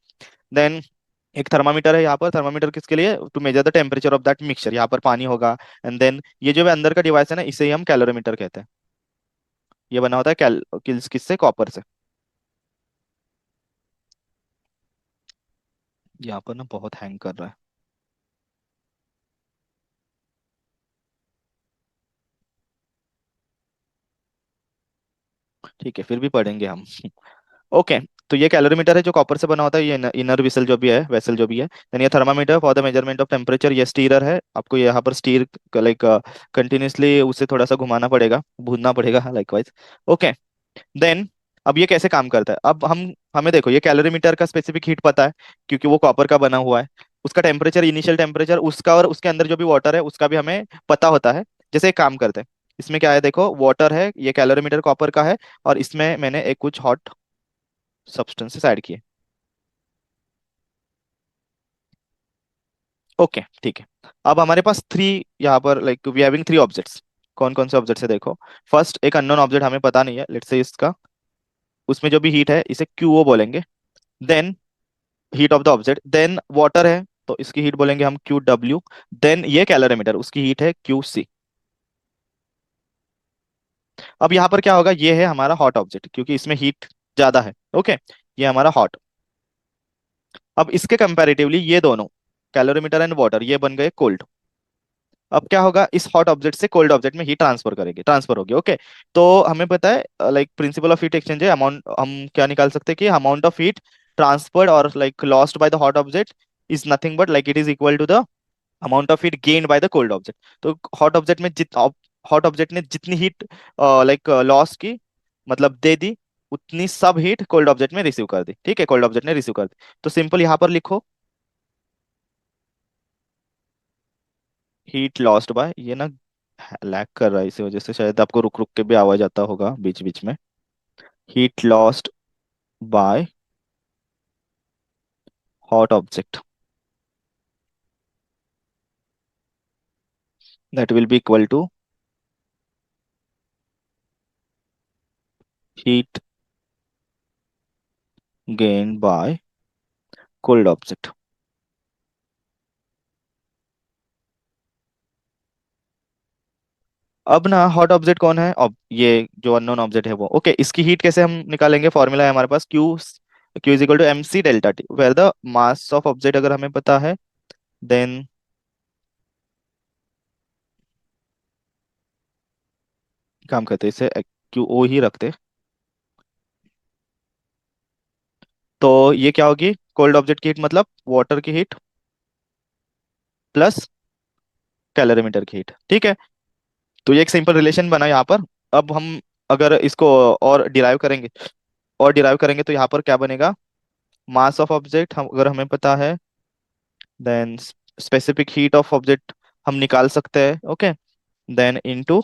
देन एक थर्मामीटर है यहाँ पर। थर्मामीटर किसके लिए? To measure the temperature of that mixture, यहाँ पर पानी होगा। एंड देन ये जो अंदर का डिवाइस है ना, इसे ही हम कैलोरीमीटर कहते हैं। ये बना होता है किससे? कॉपर से। यहाँ पर ना बहुत हैंग कर रहा है। ठीक है, फिर भी पढ़ेंगे हम। ओके, तो ये कैलोरीमीटर है जो कॉपर से बना होता है, ये इनर वेसल जो भी है, वेसल जो भी है। देन ये thermometer for the measurement of temperature, ये स्टीरर है, आपको यहाँ पर स्टीर लाइक कंटिन्यूसली उसे थोड़ा सा घुमाना पड़ेगा, भूनना पड़ेगा लाइकवाइज। ओके, देन अब ये कैसे काम करता है? अब हम हमें देखो ये कैलोरीमीटर का स्पेसिफिक हीट पता है, क्योंकि वो कॉपर का बना हुआ है। उसका टेम्परेचर, इनिशियल टेम्परेचर उसका, और उसके अंदर जो भी वाटर है उसका भी हमें पता होता है। जैसे एक काम करते हैं, इसमें क्या है देखो, वाटर है, ये कैलोरीमीटर कॉपर का है, और इसमें मैंने एक कुछ हॉट सब्सटेंसेस ऐड किए। ओके, ठीक है। अब हमारे पास थ्री, यहाँ पर like we having three objects. कौन कौन से ऑब्जेक्ट्स है देखो? फर्स्ट एक अननोन ऑब्जेक्ट हमें पता नहीं है, लेट्स से इसका, उसमें जो भी हीट है इसे क्यूओ बोलेंगे। Then heat of the object, then water है तो इसकी हीट बोलेंगे हम क्यू डब्ल्यू, देन ये कैलोरीमीटर उसकी हीट है क्यू सी। अब यहाँ पर क्या होगा, ये है हमारा हॉट ऑब्जेक्ट क्योंकि इसमें हीट ज्यादा है। ओके, ये हमारा हॉट। अब इसके कंपैरेटिवली ये दोनों कैलोरीमीटर एंड वाटर ये बन गए कोल्ड। अब क्या होगा, इस हॉट ऑब्जेक्ट से कोल्ड ऑब्जेक्ट में हीट ट्रांसफर करेंगे, ट्रांसफर होगी। ओके, तो हमें पता है like principle of heat exchange है अमाउंट, हम क्या निकाल सकते हैं कि अमाउंट ऑफ हीट ट्रांसफर्ड और like lost by the hot object is nothing but like it is equal to the amount of heat gained by the cold object. तो hot object ने जितनी हीट लाइक लॉस की, मतलब दे दी, उतनी सब heat cold object में receive कर दी। ठीक है, कोल्ड ऑब्जेक्ट ने रिसीव कर दी। तो सिंपल यहाँ पर लिखो हीट लॉस्ट बाय, ये ना लैग कर रहा है इसी वजह से शायद आपको रुक रुक के भी आवाज आता होगा बीच बीच में। Heat lost by hot object that will be equal to heat gain by cold object. अब ना हॉट ऑब्जेक्ट कौन है, अब ये जो अननोन ऑब्जेक्ट है वो। ओके, इसकी हीट कैसे हम निकालेंगे, फॉर्मूला है हमारे पास Q, Q is equal to M C delta T, where the mass of object अगर हमें पता है, देन काम करते इसे क्यू ओ ही रखते। तो ये क्या होगी, कोल्ड ऑब्जेक्ट की हीट मतलब वाटर की हीट प्लस कैलोरीमीटर की हीट। ठीक है, तो ये एक सिंपल रिलेशन बना यहाँ पर। अब हम अगर इसको और डिराइव करेंगे, और डिराइव करेंगे तो यहाँ पर क्या बनेगा, मास ऑफ ऑब्जेक्ट हम अगर हमें पता है, then specific heat of object हम निकाल सकते हैं। ओके, देन इनटू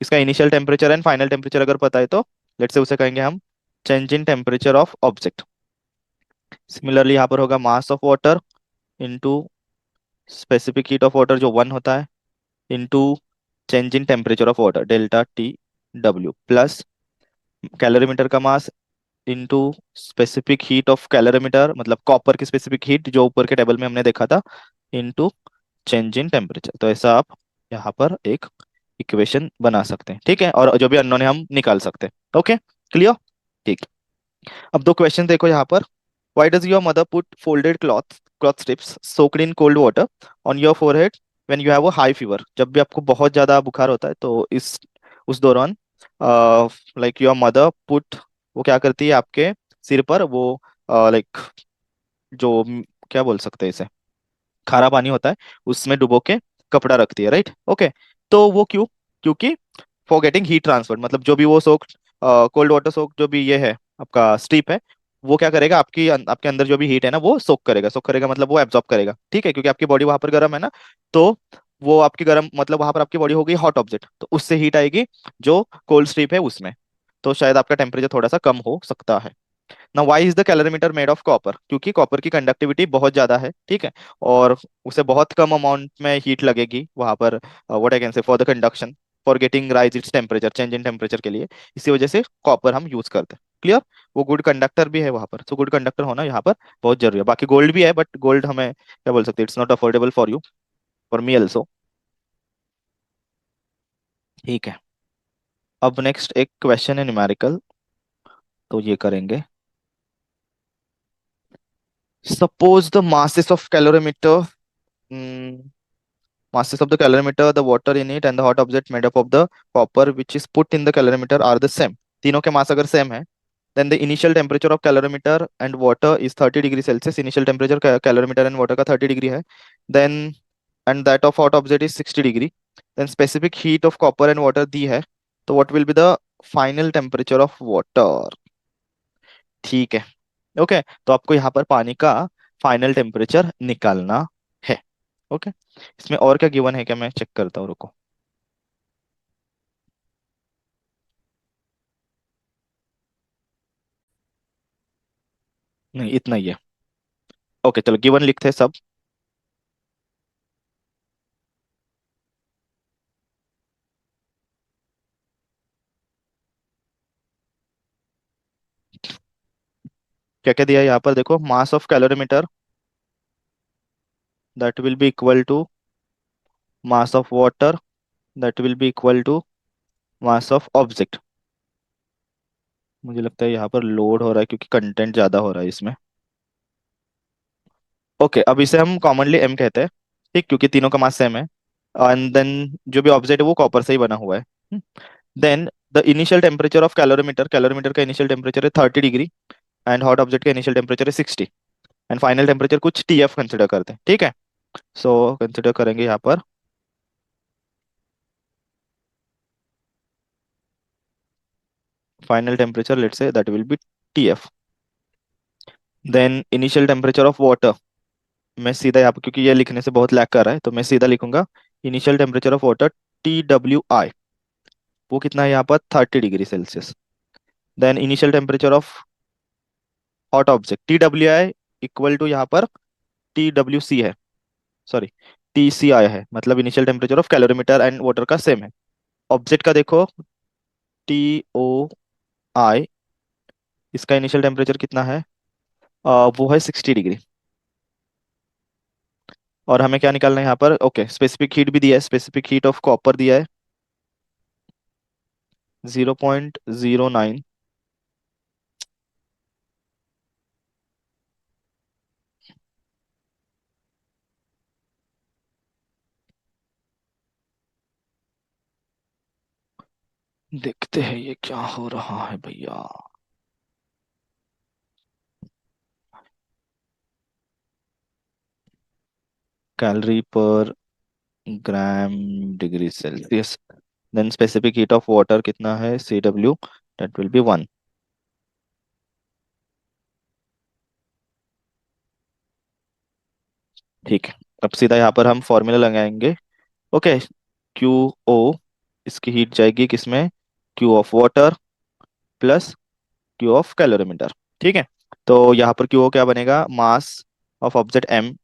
इसका initial temperature and final temperature अगर पता है तो लेट्स से उसे कहेंगे हम change in temperature of object. Similarly यहाँ पर होगा mass of water into specific heat of water जो 1 होता है, into change in temperature of water delta T W, plus calorimeter का mass into specific heat of calorimeter मतलब copper की specific heat जो ऊपर के टेबल में हमने देखा था, इनटू चेंज इन टेम्परेचर। तो ऐसा आप यहाँ पर एक इक्वेशन बना सकते हैं। ठीक है, और जो भी अननोन है हम निकाल सकते हैं। Okay, clear. ठीक, अब दो क्वेश्चन देखो यहाँ पर। Why does your mother put folded cloth strips soaked in cold water on your forehead when you have a high fever, जब भी आपको बहुत ज्यादा बुखार होता है तो इस उस दौरान लाइक योर मदर पुट, वो क्या करती है आपके सिर पर वो लाइक जो क्या बोल सकते हैं इसे, खारा पानी होता है उसमें डुबो के कपड़ा रखती है, राइट। ओके, तो वो क्यों, क्योंकि फॉर गेटिंग हीट ट्रांसफर, मतलब जो भी वो सोक कोल्ड वाटर सोक जो भी ये है आपका स्ट्रिप है, वो क्या करेगा आपके अंदर जो भी हीट है ना वो सोक करेगा, सोक करेगा मतलब वो एब्जॉर्ब करेगा। ठीक है, क्योंकि आपकी बॉडी वहां पर गर्म है ना, तो वो आपकी गर्म मतलब वहां पर आपकी बॉडी हो गई हॉट ऑब्जेक्ट, तो उससे हीट आएगी जो कोल्ड स्ट्रिप है उसमें, तो शायद आपका टेम्परेचर थोड़ा सा कम हो सकता है ना। Why is the calorimeter made of copper, क्योंकि कॉपर की कंडक्टिविटी बहुत ज्यादा है। ठीक है, और उसे बहुत कम अमाउंट में हीट लगेगी वहां पर, what I can say for the conduction, for getting rise its temperature, change in temperature के लिए, इसी वजह से कॉपर हम यूज करते हैं। क्लियर, वो गुड कंडक्टर भी है वहां पर, तो गुड कंडक्टर होना यहाँ पर बहुत जरूरी है। बाकी गोल्ड भी है बट गोल्ड हमें क्या बोल सकते हैं, it's not affordable for you, for me also. ठीक है, अब नेक्स्ट एक क्वेश्चन है न्यूमेरिकल, तो ये करेंगे। Suppose the masses of calorimeter, masses of the calorimeter, the water in it and the hot object made up of the copper which is put in the calorimeter are the same, तीनों के मास अगर same है, then the initial temperature of calorimeter and water is 30 degree Celsius, initial temperature calorimeter and water का 30 degree है, then and that of hot object is 60 degree, then specific heat of copper and water दी है, तो what will be the final temperature of water। ठीक है, okay, तो आपको यहाँ पर पानी का फाइनल टेम्परेचर निकालना है। ओके, इसमें और क्या गिवन है क्या, मैं चेक करता हूँ, रुको। नहीं, इतना ही है। ओके, चलो गिवन लिखते हैं सब। क्या क्या दिया है यहाँ पर देखो, mass of calorimeter that will be equal to mass of water that will be equal to mass of object. मुझे लगता है यहाँ पर लोड हो रहा है क्योंकि कंटेंट ज्यादा हो रहा है इसमें। ओके, अब इसे हम कॉमनली एम कहते हैं, ठीक, क्योंकि तीनों का मास सेम है। एंड देन जो भी ऑब्जेक्ट है वो कॉपर से ही बना हुआ है। Then the initial temperature of calorimeter, calorimeter का इनिशियल टेम्परेचर है 30 डिग्री, एंड हॉट ऑब्जेक्ट का इनिशियल टेम्परेचर है 60, एंड फाइनल टेम्परेचर कुछ टीएफ कंसिडर करते हैं, ठीक है। सो कंसिडर करेंगे यहाँ पर final temperature, let's say that will be TF. Then initial temperature of water, मैं सीधा यहाँ पर, क्योंकि ये लिखने से बहुत लैग कर रहा है तो मैं सीधा लिखूंगा initial temperature of water TWI, वो कितना है यहाँ पर 30 degree Celsius. Then initial temperature of hot object TWI equal to यहाँ पर TWC है, सॉरी TCI है, मतलब initial temperature of calorimeter and water का सेम है। ऑब्जेक्ट का देखो TOI, इसका इनिशियल टेम्परेचर कितना है, वो है 60 डिग्री। और हमें क्या निकालना है यहाँ पर, ओके, स्पेसिफिक हीट भी दिया है, स्पेसिफिक हीट ऑफ कॉपर दिया है 0.09। देखते हैं ये क्या हो रहा है भैया। Calorie per gram degree Celsius. Then specific heat of water कितना है CW, दैट विल बी 1। ठीक है, अब सीधा यहाँ पर हम फॉर्मूला लगाएंगे। ओके, QO, इसकी हीट जाएगी किसमें, Q of water plus Q of calorimeter, ठीक है। तो यहाँ पर QO क्या बनेगा, मास ऑफ ऑब्जेक्ट M,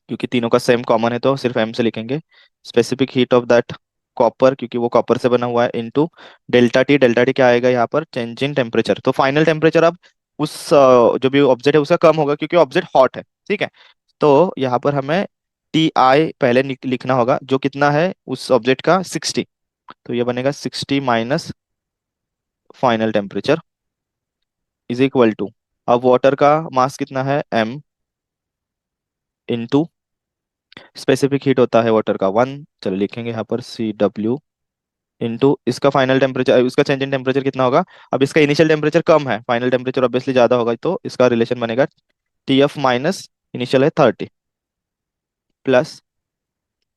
क्योंकि तीनों का सेम कॉमन है तो सिर्फ M से लिखेंगे। Specific heat of that copper, क्योंकि वो कॉपर से बना हुआ है, into delta T, delta T क्या आएगा यहाँ पर, चेंज इन टेम्परेचर। तो फाइनल टेम्परेचर अब उस जो भी ऑब्जेक्ट है उसका कम होगा क्योंकि ऑब्जेक्ट हॉट है, ठीक है। तो यहाँ पर हमें TI पहले लिखना होगा, जो कितना है उस ऑब्जेक्ट का 60। तो ये बनेगा 60 minus final temperature is equal to, अब वाटर का मास कितना है M, इंटू स्पेसिफिक हीट होता है वाटर का 1, चलो लिखेंगे यहाँ पर CW, इंटू इसका फाइनल टेम्परेचर, इसका चेंज इन टेम्परेचर कितना होगा। अब इसका इनिशियल टेम्परेचर कम है, फाइनल टेम्परेचर ऑब्वियसली ज्यादा होगा, तो इसका रिलेशन बनेगा TF माइनस इनिशियल है 30 प्लस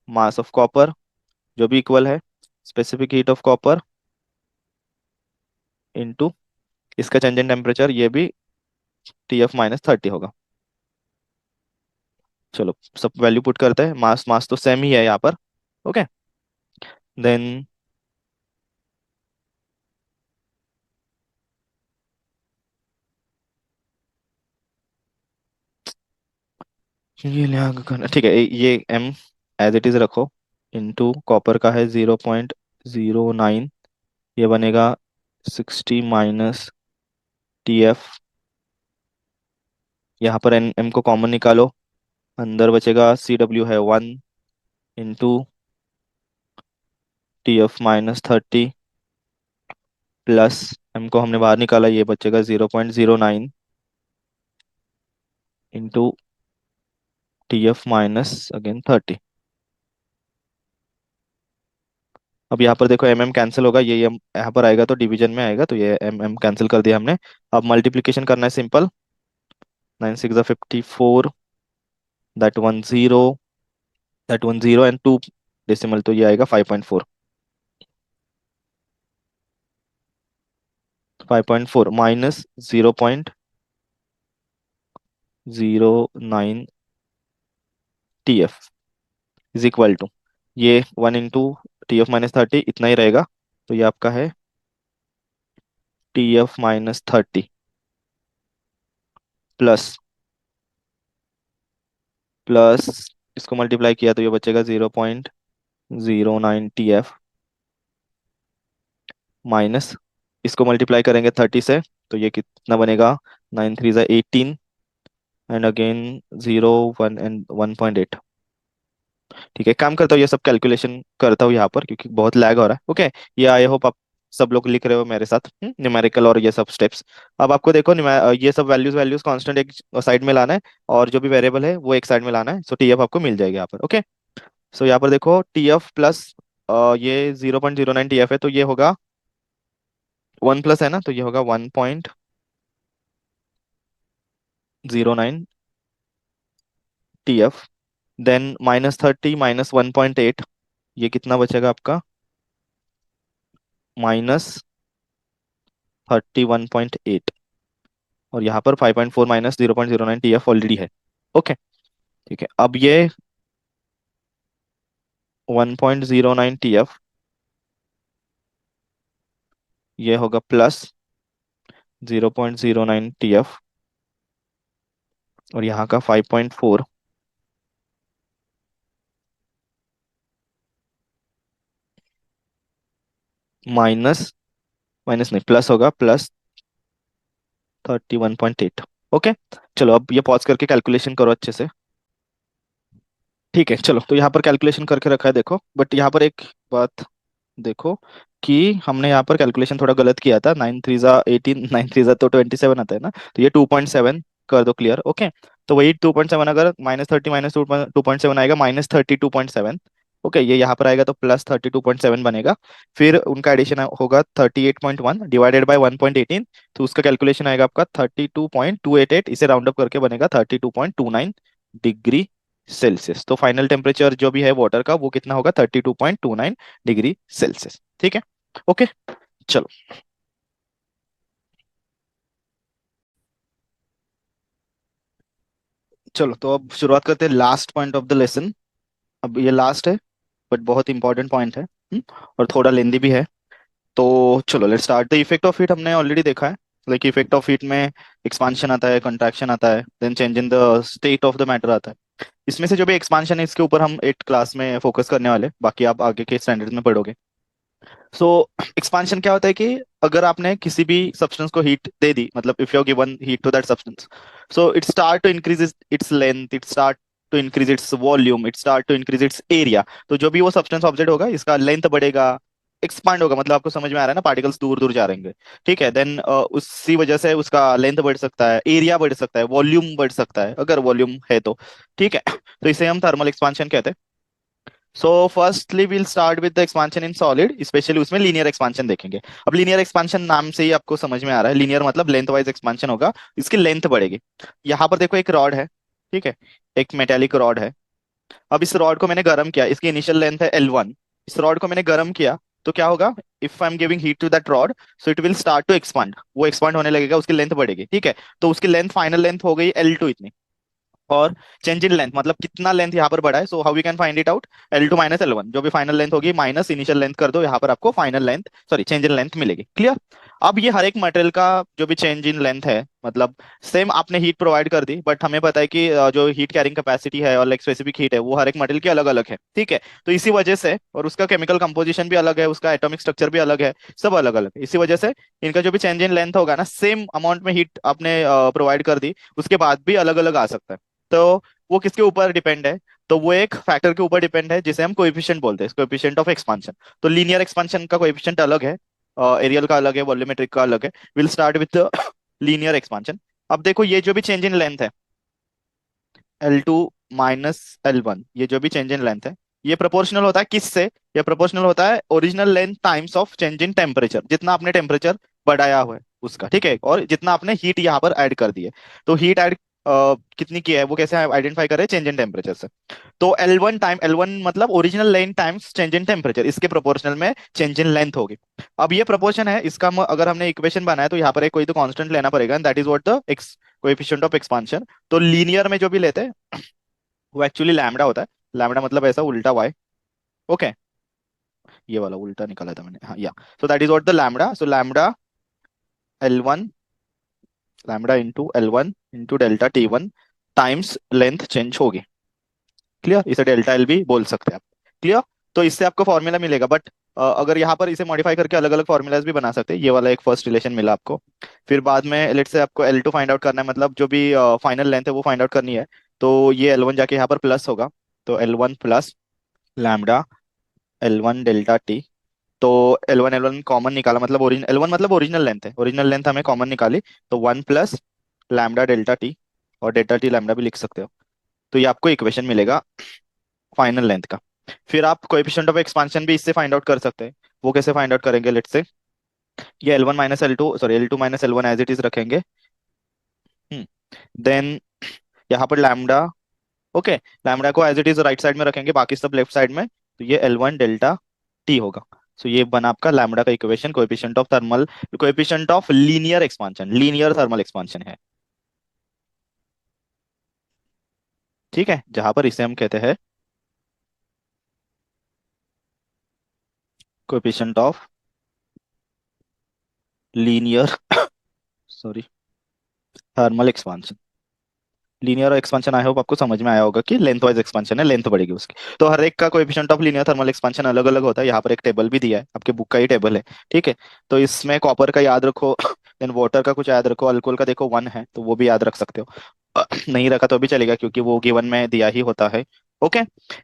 मास ऑफ कॉपर, जो भी इक्वल है specific heat of copper, into इसका चेंज इन टेम्परेचर, ये भी TF माइनस 30 होगा। चलो सब वैल्यू पुट करते हैं, मास मास तो सेम ही है यहाँ पर। ओके, देन ये लिया करना, ठीक है, ये M एज इट इज रखो, इंटू कॉपर का है 0.09, ये बनेगा 60 माइनस TF। यहाँ पर एन M को कॉमन निकालो, अंदर बचेगा CW है 1, into TF minus 30 plus M को हमने बाहर निकाला, ये बचेगा 0.09 इंटू TF माइनस अगेन 30। अब यहाँ पर देखो MM कैंसिल होगा, ये यहाँ पर आएगा तो डिवीजन में आएगा, तो ये MM कैंसिल कर दिया हमने। अब मल्टीप्लिकेशन करना है simple, 9 6 54, that one zero, that one zero and two decimal, तो ये आएगा 5.4। 5.4 minus 0.09 TF is equal to, ये 1 इंटू TF माइनस 30 इतना ही रहेगा, तो ये आपका है TF माइनस 30 प्लस प्लस इसको मल्टीप्लाई किया तो ये बचेगा 0.09 TF माइनस, इसको मल्टीप्लाई करेंगे 30 से, तो ये कितना बनेगा नाइन थ्री ज़ा 18 एंड अगेन 0 1 एंड 1.8। ठीक है, काम करता हूँ, ये सब कैलकुलेशन करता हूँ यहाँ पर क्योंकि बहुत लैग हो रहा है। ओके, ये आई होप आप सब लोग लिख रहे हो मेरे साथ न्यूमेरिकल और ये सब स्टेप्स। अब आपको देखो ये सब वैल्यूज वैल्यूज कांस्टेंट एक साइड में लाना है और जो भी वेरिएबल है वो एक साइड में लाना है। सो टीएफ आपको मिल जाएगा यहाँ पर। ओके, सो यहाँ पर देखो टीएफ प्लस ये 0.09 टीएफ है तो ये होगा 1 प्लस है ना, तो ये होगा 1.09 टीएफ। देन -30 -1.8, ये कितना बचेगा आपका, -31.8। और यहाँ पर 5.4 -0.09 टीएफ ऑलरेडी है। ओके, ठीक है, अब ये 1.09 टीएफ ये होगा प्लस 0.09 टीएफ और यहाँ का 5.4 माइनस, माइनस नहीं प्लस होगा, प्लस 31.8। ओके, चलो अब ये पॉज करके कैलकुलेशन करो अच्छे से। ठीक है, चलो तो यहाँ पर कैलकुलेशन करके रखा है देखो, बट यहाँ पर एक बात देखो कि हमने यहाँ पर कैलकुलेशन थोड़ा गलत किया था। 9 3 ज़ा 18, 9 3 ज़ा तो 27 आता है ना, तो ये 2.7 कर दो क्लियर। ओके, तो वही 2.7 अगर -30 -2.7 आएगा -32.7। ओके, ये यहाँ पर आएगा तो +32.7 बनेगा। फिर उनका एडिशन होगा 38.1 डिवाइडेड बाय 1.18, तो उसका कैलकुलेशन आएगा आपका 32.288, इसे राउंड अप करके बनेगा 32.29 डिग्री सेल्सियस। तो फाइनल टेम्परेचर जो भी है वाटर का वो कितना होगा, 32.29 डिग्री सेल्सियस। ठीक है, ओके, चलो। चलो तो अब शुरुआत करते हैं last point of the lesson. अब ये लास्ट है बट बहुत इंपॉर्टेंट पॉइंट है, और थोड़ा लेंदी भी है। तो चलो let's start. The effect of heat हमने ऑलरेडी देखा है। लाइक इफेक्ट ऑफ हीट में एक्सपांशन आता है, कंट्रैक्शन आता है, then change in the state of the matter आता है। इसमें से जो भी एक्सपांशन है इसके ऊपर हम 8 क्लास में फोकस करने वाले, बाकी आप आगे के स्टैंडर्ड्स में पढ़ोगे। सो एक्सपांशन क्या होता है कि अगर आपने किसी भी सब्सटेंस को हीट दे दी, मतलब if you given heat to that substance, so it start to increase its length, it start to increase its volume, it start to increase its area. तो जो भी वो सब्सटेंस ऑब्जेक्ट होगा इसका लेंथ बढ़ेगा, एक्सपांड होगा, मतलब आपको समझ में आ रहा है ना, पार्टिकल्स दूर दूर जा रहेंगे। ठीक है, देन उसी वजह से उसका लेंथ बढ़ सकता है, एरिया बढ़ सकता है, वॉल्यूम बढ़ सकता है अगर वॉल्यूम है तो। ठीक है, तो इसे हम थर्मल एक्सपांशन कहते हैं। So firstly will start with the expansion in solid, specially उसमें लीनियर एक्सपांशन देखेंगे। अब लीनियर एक्सपांशन नाम से ही आपको समझ में आ रहा है, लीनियर मतलब लेंथ वाइज एक्सपांशन होगा, इसकी लेंथ बढ़ेगी। यहाँ पर देखो एक रॉड है, ठीक है, एक मेटेलिक रॉड है। अब इस रॉड को मैंने गर्म किया, इसकी इनिशियल लेंथ है L1। इस रॉड को मैंने गर्म किया तो क्या होगा, if I am giving heat to that rod, so it will start to expand, वो एक्सपांड होने लगेगा, उसकी लेंथ बढ़ेगी। ठीक है, तो उसकी लेंथ फाइनल लेंथ हो गई L2 इतनी। और चेंज इन लेंथ मतलब कितना लेंथ यहाँ पर बढ़ा है, so how we can find it out, L2 -L1, जो भी फाइनल लेंथ होगी माइनस इनिशियल लेंथ कर दो, यहाँ पर आपको final length, sorry change in length मिलेगी। क्लियर। अब ये हर एक मटेरियल का जो भी चेंज इन लेंथ है, मतलब सेम आपने हीट प्रोवाइड कर दी, बट हमें पता है कि जो हीट कैरिंग कैपेसिटी है और लाइक स्पेसिफिक हीट है वो हर एक मटेरियल की अलग अलग है। ठीक है, तो इसी वजह से, और उसका केमिकल कंपोजिशन भी अलग है, उसका एटॉमिक स्ट्रक्चर भी अलग है, सब अलग अलग है, इसी वजह से इनका जो भी चेंज इन लेंथ होगा ना, सेम अमाउंट में हीट आपने प्रोवाइड कर दी उसके बाद भी अलग अलग आ सकता है। तो वो किसके ऊपर डिपेंड है, तो वो एक फैक्टर के ऊपर डिपेंड है जिसे हम कोएफिशिएंट बोलते हैं, कोएफिशिएंट ऑफ एक्सपांशन। तो लीनियर एक्सपांशन का कोएफिशिएंट अलग है, एरियल का अलग है, वॉल्यूमेट्रिक का अलग है। Will start with linear expansion. अब देखो ये जो भी चेंज इन लेंथ है, L2 -L1, ये जो भी चेंज इन लेंथ है ये प्रोपोर्शनल होता है किससे, ये प्रोपोर्शनल होता है original length times of change in temperature, जितना आपने टेम्परेचर बढ़ाया हुआ है उसका। ठीक है, और जितना आपने हीट यहाँ पर ऐड कर दी है, तो हीट ऐड कितनी की है वो कैसे आइडेंटिफाई करें, चेंज इन टेम्परेचर से। तो L1 मतलब original length times change in temperature, इसके प्रोपोर्शनल में चेंज इन लेंथ होगी। अब ये प्रोपोर्शन है इसका, अगर हमने इक्वेशन बनाया तो यहाँ पर एक कोई तो कांस्टेंट लेना पड़ेगा, that is what the x coefficient of expansion. तो लीनियर में जो भी लेते हैं वो एक्चुअली लैम्डा होता है। लैम्डा मतलब ऐसा उल्टा वाई। ओके, ये वाला उल्टा निकाला था मैंने, हाँ या। So that is what the lambda, so lambda L1, lambda into L1 into delta T1 times length change होगी। क्लियर, इसे डेल्टा एल भी बोल सकते हैं आप। क्लियर, तो इससे आपको फॉर्मूला मिलेगा, बट अगर यहाँ पर इसे मॉडिफाई करके अलग अलग फॉर्मूलाज भी बना सकते हैं। ये वाला एक फर्स्ट रिलेशन मिला आपको। फिर बाद में लेट से आपको L2 फाइंड आउट करना है, मतलब जो भी फाइनल लेंथ है वो फाइंड आउट करनी है। तो ये L1 जाके यहाँ पर प्लस होगा। तो L1 plus lambda L1 delta T. तो L1 कॉमन निकाला, मतलब ओरिजिनल L1 मतलब ओरिजिनल लेंथ है, ओरिजिनल लेंथ हमें कॉमन निकाली। तो 1 प्लस लैम्डा डेल्टा टी, और डेल्टा टी लैम्डा भी लिख सकते हो। तो ये आपको इक्वेशन मिलेगा फाइनल लेंथ का। फिर आप कोएफिशिएंट ऑफ एक्सपांशन भी इससे फाइंड आउट कर सकते हैं। वो कैसे फाइंड आउट करेंगे, लेट्स से ये L1 minus L2, sorry L2 minus L1 as it is रखेंगे। देन यहाँ पर लैम्डा, ओके, लैम्डा को as it is right side में रखेंगे, बाकी सब लेफ्ट साइड में। तो ये L1 डेल्टा टी होगा। सो ये बना आपका लैम्डा का equation, coefficient of thermal, coefficient of linear expansion, linear thermal expansion है। ठीक है, जहां पर इसे हम कहते हैं coefficient of linear sorry thermal expansion. Linear expansion I hope आपको समझ में आया होगा कि लेंथ वाइज एक्सपेंशन है, लेंथ बढ़ेगी उसकी। तो हर एक का coefficient of linear thermal expansion अलग अलग होता है। यहाँ पर एक टेबल भी दिया है, आपके बुक का ही टेबल है। ठीक है, तो इसमें कॉपर का याद रखो, देन वाटर का कुछ याद रखो, अल्कोहल का देखो 1 है तो वो भी याद रख सकते हो। नहीं रखा तो भी चलेगा क्योंकि वो गिवन में दिया ही होता है। ओके,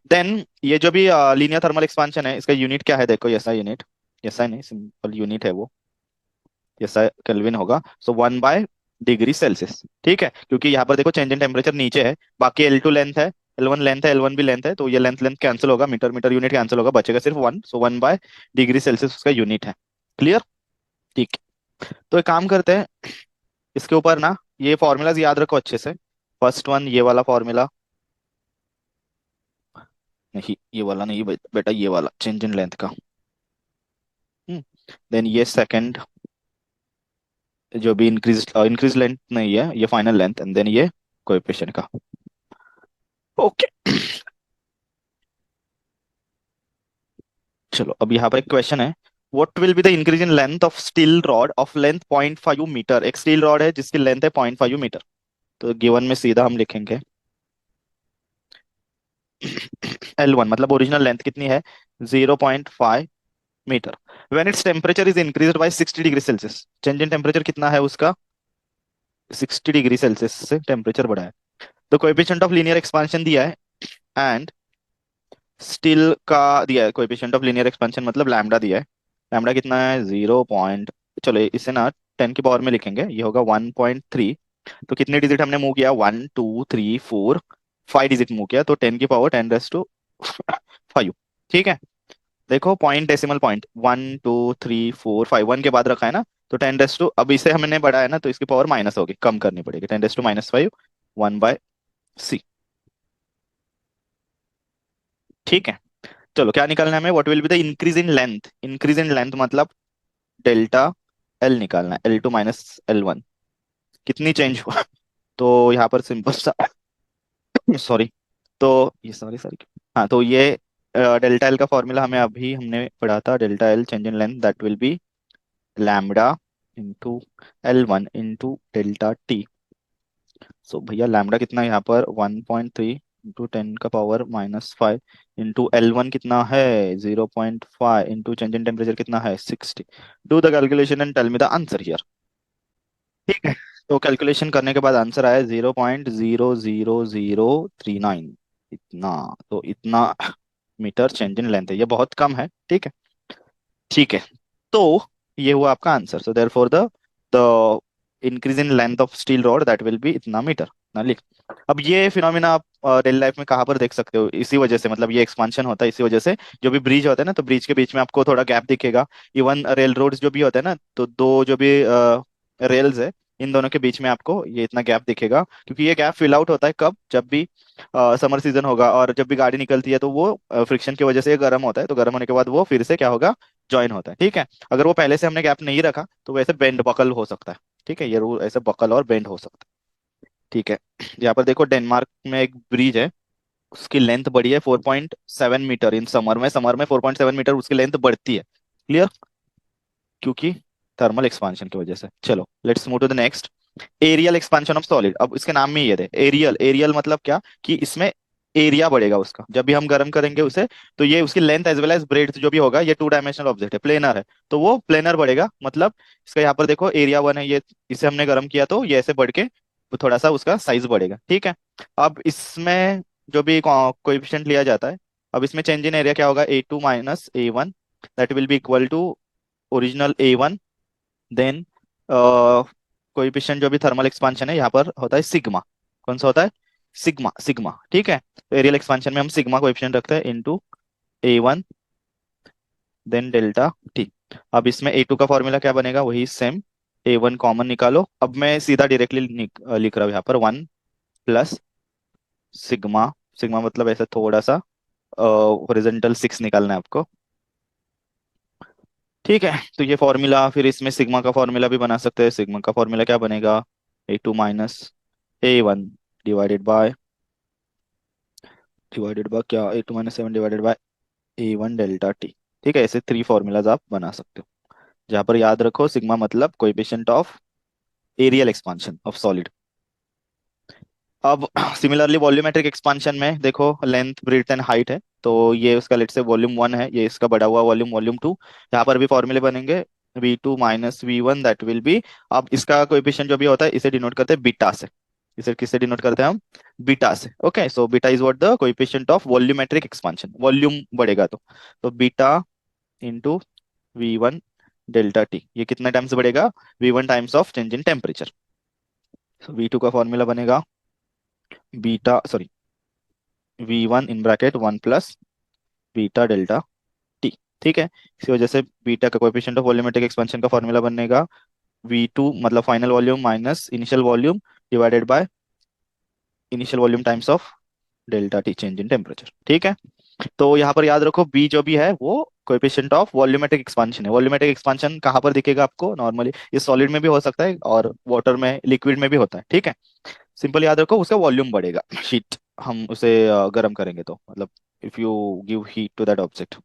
देन ये जो भी लीनियर थर्मल एक्सपेंशन है इसका यूनिट क्या है, देखो ऐसा यूनिट, ऐसा नहीं, सिंपल यूनिट है वो, जैसा केल्विन होगा। सो 1/डिग्री सेल्सियस। ठीक है, क्योंकि यहाँ पर देखो चेंज इन टेम्परेचर नीचे है, बाकी L2 लेंथ है, L1 लेंथ है, L1 भी लेंथ है, तो ये लेंथ लेंथ कैंसिल होगा, मीटर मीटर यूनिट कैंसिल होगा, बचेगा सिर्फ 1। सो 1/डिग्री सेल्सियस उसका यूनिट है। क्लियर? ठीक। तो एक काम करते हैं, इसके ऊपर ना ये फॉर्मूलाज याद रखो अच्छे से। फर्स्ट वन ये वाला फॉर्मूला, नहीं ये वाला नहीं बेटा, ये वाला चेंज इन लेंथ का। देन ये सेकंड, जो भी इंक्रीज इंक्रीज लेंथ नहीं है, ये फाइनल लेंथ, एंड देन ये कोएफिशिएंट का। ओके, चलो अब यहाँ पर एक क्वेश्चन है, what will be the increase in length of steel rod of length 0.5 metre. एक स्टील रॉड है जिसकी लेंथ है 0.5 मीटर। तो गिवन में सीधा हम लिखेंगे L1 मतलब ओरिजिनल लेंथ कितनी है, 0.5 metre. When its temperature is increased by 60 degree Celsius, change in temperature कितना है उसका, 60 डिग्री सेल्सियस से टेम्परेचर बढ़ा है। तो कोएफिशिएंट ऑफ लीनियर एक्सपेंशन दिया है, एंड स्टील का दिया है कोएफिशिएंट ऑफ लीनियर एक्सपेंशन, मतलब लैम्डा दिया है। लैम्डा कितना है, 0 पॉइंट, चलो इसे ना 10 की पावर में लिखेंगे, ये होगा 1.3। तो कितने डिजिट हमने मूव किया, 1 2 3 4, 5 डिजिट मूव किया, तो 10 की पावर 10⁻⁵ ठीक है। देखो पॉइंट, डेसिमल पॉइंट, 1 2 3 4 5, 1 के बाद रखा है ना, तो 10 अब इसे हमने बढ़ाया ना तो इसकी पावर माइनस होगी, कम करनी पड़ेगी, 10⁻⁻5, 1/c। ठीक है, चलो क्या निकालना है हमें, what will be the increase in length, increase in length मतलब डेल्टा L निकालना है, L2 माइनस L1, कितनी चेंज हुआ। तो यहाँ पर सिंपल सा सॉरी, तो ये सॉरी सॉरी, हाँ तो ये डेल्टा L का फॉर्मूला हमें अभी हमने पढ़ा था, delta L change in length that will be lambda into L1 into delta T. सो भैया लैम्डा कितना है यहाँ पर, 1.3 इंटू 10⁻⁻5 इंटू L1 कितना है, 0.5 इंटू चेंज इन टेम्परेचर कितना है, 60। Do the calculation and tell me the answer here. ठीक है, तो कैलकुलेशन करने के बाद आंसर आया 0.00039, इतना। तो इतना मीटर चेंज इन लेंथ है, ये बहुत कम है। ठीक है, ठीक है, तो ये हुआ आपका answer. So therefore the increase in length of steel rod that will B इतना मीटर ना, लिख। अब ये फिनोमिना आप डेली लाइफ में कहाँ पर देख सकते हो, इसी वजह से, मतलब ये एक्सपांशन होता है इसी वजह से। जो भी ब्रिज होता है ना, तो ब्रिज के बीच में आपको थोड़ा गैप दिखेगा। इवन रेल रोड्स जो भी होते हैं ना, तो दो जो भी रेल्स है, इन दोनों के बीच में आपको ये इतना गैप दिखेगा, क्योंकि ये गैप फिल आउट होता है कब, जब भी समर सीजन होगा और जब भी गाड़ी निकलती है तो वो फ्रिक्शन की वजह से ये गर्म होता है, तो गर्म होने के बाद वो फिर से क्या होगा, ज्वाइन होता है। ठीक है, अगर वो पहले से हमने गैप नहीं रखा तो वैसे बेंड बकल हो सकता है। ठीक है, ये रूल ऐसे बकल और बेंड हो सकता है। ठीक है, यहाँ पर देखो डेनमार्क में एक ब्रिज है, उसकी लेंथ बढ़ी है 4.7 मीटर इन समर में, समर में 4.7 मीटर उसकी लेंथ बढ़ती है। क्लियर? क्योंकि थर्मल एक्सपांशन की वजह से। चलो let's move to the next, areal expansion of solid. अब इसके नाम में ही ये थे एरियल, एरियल मतलब क्या कि इसमें एरिया बढ़ेगा उसका जब भी हम गर्म करेंगे उसे। तो ये उसकी length as well as breadth जो भी होगा, ये टू डायमेंशनल ऑब्जेक्ट है, प्लेनर है, तो वो प्लेनर बढ़ेगा। मतलब इसका यहाँ पर देखो एरिया वन है ये, इसे हमने गर्म किया तो ये ऐसे बढ़ के वो थोड़ा सा उसका साइज बढ़ेगा, ठीक है। अब इसमें जो भी कोएफिशिएंट लिया जाता है, अब इसमें चेंज इन एरिया क्या होगा, A2 minus A1, that will be equal to original A1। देन कोएफिशिएंट जो भी थर्मल एक्सपांशन है यहाँ पर होता है सिग्मा। कौन सा होता है, सिग्मा, सिग्मा, ठीक है। तो एरियल एक्सपांशन में हम सिग्मा कोएफिशिएंट रखते हैं into A1 then delta T. अब इसमें A2 का फॉर्मूला क्या बनेगा, वही सेम, A1 कॉमन निकालो। अब मैं सीधा डायरेक्टली लिख रहा हूँ यहाँ पर 1 प्लस सिग्मा, सिग्मा मतलब ऐसा थोड़ा सा हॉरिजॉन्टल 6 निकालना है आपको, ठीक है। तो ये फॉर्मूला, फिर इसमें सिग्मा का फॉर्मूला भी बना सकते हैं। सिग्मा का फॉर्मूला क्या बनेगा, A2 minus A1 divided by, क्या, A2 minus 7 divided by A1 delta T, ठीक है। ऐसे 3 फॉर्मूलाज आप बना सकते हो, जहाँ पर याद रखो सिग्मा मतलब coefficient of areal expansion of solid. अब सिमिलरली वॉल्यूमेट्रिक एक्सपांशन में देखो लेंथ ब्रेड्थ एंड हाइट है, तो ये उसका लेट से वॉल्यूम वन है, ये इसका बढ़ा हुआ वॉल्यूम वॉल्यूम टू। यहाँ पर भी फॉर्मूले बनेंगे V2 minus V1 that will B, अब इसका कोएफिशिएंट जो भी होता है इसे डिनोट करते हैं बीटा से। इसे किससे डिनोट करते हैं हम, बीटा से, okay. So beta is what the coefficient of volumetric expansion, volume बढ़ेगा तो beta into V1 delta T, ये कितने टाइम्स बढ़ेगा, V1 times of change in temperature. V2 का फॉर्मूला बनेगा बीटा, सॉरी, V1 इन bracket 1 plus beta delta T, ठीक है। इसी वजह से बीटा का कोएफिशिएंट ऑफ वॉल्यूमेट्रिक एक्सपेंशन का फॉर्मूला बनेगा V2 मतलब final volume minus initial volume divided by initial volume times of delta T change in temperature, ठीक है। तो यहाँ पर याद रखो बी जो भी है वो कोएफिशिएंट ऑफ वॉल्यूमेट्रिक एक्सपांशन है। वॉल्यूमेट्रिक एक्सपांशन कहाँ पर दिखेगा आपको, नॉर्मली ये सॉलिड में भी हो सकता है और वाटर में, लिक्विड में भी होता है, ठीक है। सिंपल याद रखो उसका वॉल्यूम बढ़ेगा, हीट, हम उसे गर्म करेंगे तो मतलब if you give heat to that object.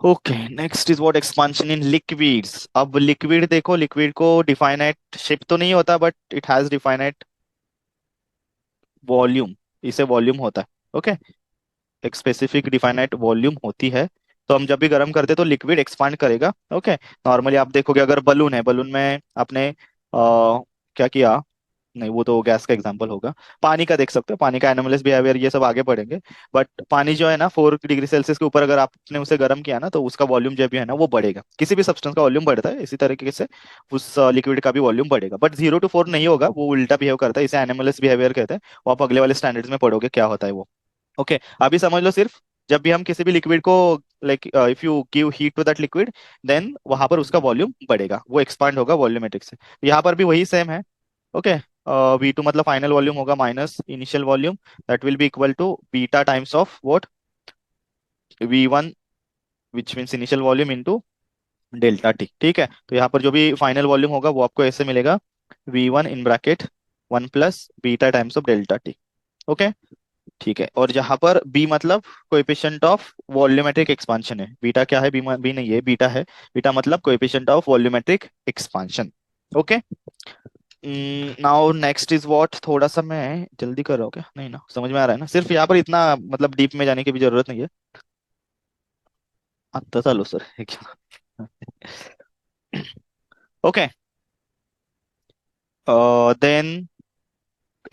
Okay, next is what expansion in liquids. अब लिक्विड देखो, लिक्विड को डिफाइनाइट शेप तो नहीं होता but it has definite volume, इसे वॉल्यूम होता है, ओके। एक स्पेसिफिक डिफाइनाइट वॉल्यूम होती है। तो हम जब भी गर्म करते हैं तो लिक्विड एक्सपांड करेगा, ओके। नॉर्मली आप देखोगे अगर बलून है, बलून में आपने क्या किया, नहीं वो तो गैस का एग्जांपल होगा। पानी का देख सकते हो, पानी का एनोमलस बिहेवियर ये सब आगे बढ़ेंगे। बट पानी जो है ना 4 डिग्री सेल्सियस के ऊपर अगर आपने उसे गर्म किया ना तो उसका वॉल्यूम जो भी है ना वो बढ़ेगा। किसी भी सब्सटेंस का वॉल्यूम बढ़ता है, इसी तरीके से उस लिक्विड का भी वॉल्यूम बढ़ेगा, बट 0 to 4 नहीं होगा, वो उल्टा बिहेव करता है, इसे एनोमलस बिहेवियर कहते हैं। वो आप अगले वाले स्टैंडर्ड्स में पढ़ोगे क्या होता है वो, ओके। अभी समझ लो सिर्फ, जब भी हम किसी भी लिक्विड को, like if you give heat to that liquid, then वहां पर उसका वॉल्यूम बढ़ेगा, वो एक्सपांड होगा वॉल्यूमेट्रिक से। यहाँ पर भी वही सेम है, ओके। V2 मतलब फाइनल वॉल्यूम होगा minus initial volume, that will be equal to beta times of what, V1 which means initial volume into delta T, ठीक है। तो यहाँ पर जो भी फाइनल वॉल्यूम होगा वो आपको ऐसे मिलेगा, V1 in bracket 1 plus beta times of delta T, okay, ठीक है। और जहां पर बी मतलब कोएफिशिएंट ऑफ वॉल्यूमेट्रिक एक्सपांशन है, बीटा क्या है, बी नहीं है, बीटा है। बीटा मतलब coefficient of volumetric expansion, okay. Now next is what, थोड़ा सा मैं जल्दी कर रहा हूँ क्या, नहीं ना, समझ में आ रहा है ना, सिर्फ यहाँ पर इतना मतलब डीप में जाने की भी जरूरत नहीं है। आता चालू sir okay, then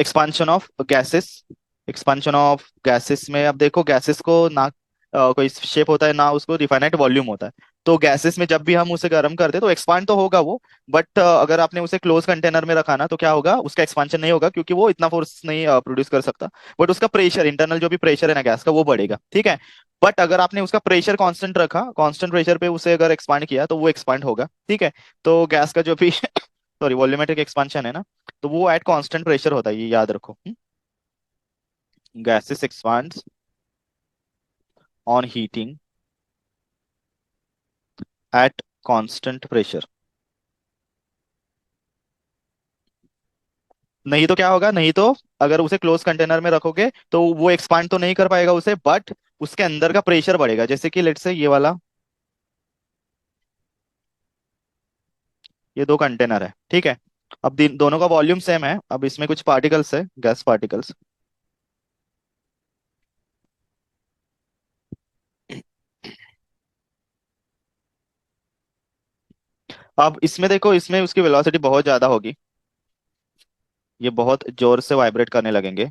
expansion of gases. Expansion of gases में अब देखो गैसेस को ना कोई शेप होता है ना उसको डिफाइनाइट वॉल्यूम होता है। तो गैसेस में जब भी हम उसे गर्म करते हैं तो एक्सपांड तो होगा वो, बट अगर आपने उसे क्लोज कंटेनर में रखा ना तो क्या होगा, उसका एक्सपांशन नहीं होगा क्योंकि वो इतना फोर्स नहीं प्रोड्यूस कर सकता। बट उसका प्रेशर, इंटरनल जो भी प्रेशर है ना गैस का, वो बढ़ेगा, ठीक है। बट अगर आपने उसका प्रेशर कांस्टेंट रखा, कांस्टेंट प्रेशर पे उसे अगर एक्सपांड किया तो वो एक्सपांड होगा, ठीक है। तो गैस का जो भी सॉरी वॉल्यूमेट्रिक एक्सपांशन है ना, तो वो एट कांस्टेंट प्रेशर होता है, ये याद रखो। gases expands on heating at constant pressure। नहीं तो क्या होगा, नहीं तो अगर उसे क्लोज कंटेनर में रखोगे तो वो एक्सपांड तो नहीं कर पाएगा उसे, बट उसके अंदर का प्रेशर बढ़ेगा। जैसे कि लेट्स से ये वाला, ये दो कंटेनर है, ठीक है। अब दोनों का वॉल्यूम सेम है, अब इसमें कुछ पार्टिकल्स है, गैस पार्टिकल्स, अब इसमें देखो, इसमें उसकी वेलोसिटी बहुत ज्यादा होगी, ये बहुत जोर से वाइब्रेट करने लगेंगे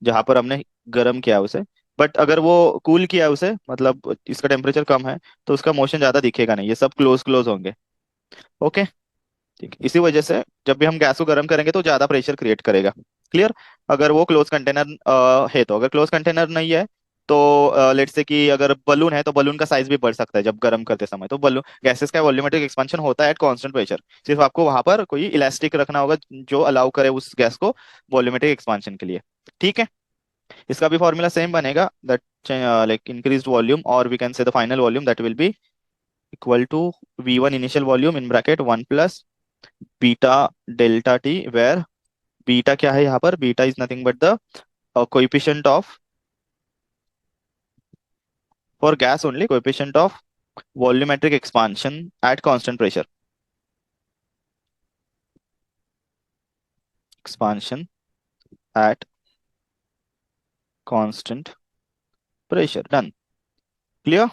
जहां पर हमने गर्म किया है उसे। बट अगर वो कूल किया है उसे, मतलब इसका टेम्परेचर कम है, तो उसका मोशन ज्यादा दिखेगा नहीं, ये सब क्लोज क्लोज होंगे। ओके। ठीक, इसी वजह से जब भी हम गैस को गर्म करेंगे तो ज्यादा प्रेशर क्रिएट करेगा। क्लियर। अगर वो क्लोज कंटेनर है तो, अगर क्लोज कंटेनर नहीं है तो लेट्स से कि अगर बलून है तो बलून का साइज भी बढ़ सकता है जब गर्म करते समय। तो बलून गैसेस का वॉल्यूमेट्रिक एक्सपेंशन होता है एट कांस्टेंट प्रेशर। सिर्फ आपको वहां पर कोई इलास्टिक रखना होगा जो अलाउ करे उस गैस को वॉल्यूमेट्रिक एक्सपेंशन के लिए। ठीक है। इसका भी फॉर्मूला सेम बनेगा, दैट लाइक इंक्रीज्ड वॉल्यूम, और we can say the final volume that will be equal to V1 initial volume in bracket 1 plus beta delta T, where beta क्या है यहाँ पर, beta is nothing but the coefficient of, for gas only, coefficient of volumetric expansion at constant pressure, expansion at constant pressure. Done. Clear.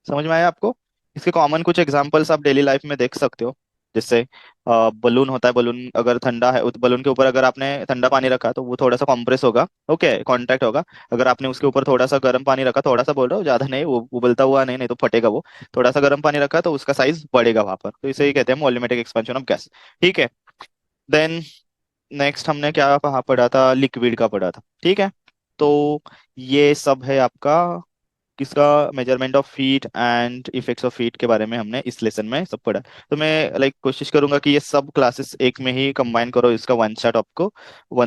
समझ में आया आपको। इसके common कुछ एग्जांपल्स आप डेली लाइफ में देख सकते हो। जैसे बलून होता है, बलून अगर ठंडा है, उस बलून के ऊपर अगर आपने ठंडा पानी रखा तो वो थोड़ा सा कंप्रेस होगा, ओके, कांटेक्ट होगा। अगर आपने उसके ऊपर थोड़ा सा गर्म पानी रखा, थोड़ा सा बोल रहा हूँ, ज्यादा नहीं, वो उबलता हुआ नहीं, नहीं तो फटेगा वो। थोड़ा सा गर्म पानी रखा तो उसका साइज बढ़ेगा वहां पर, तो इसे ही कहते हैं वॉल्यूमेट्रिक एक्सपेंशन ऑफ गैस। ठीक है। देन नेक्स्ट हमने क्या कहाँ पढ़ा था, लिक्विड का पढ़ा था। ठीक है। तो ये सब है आपका किसका, measurement of heat and effects of heat के बारे में हमने इस लेसन में सब पढ़ा। तो मैं कोशिश करूंगा कि ये सब क्लासेस एक में ही कंबाइन करो, इसका वन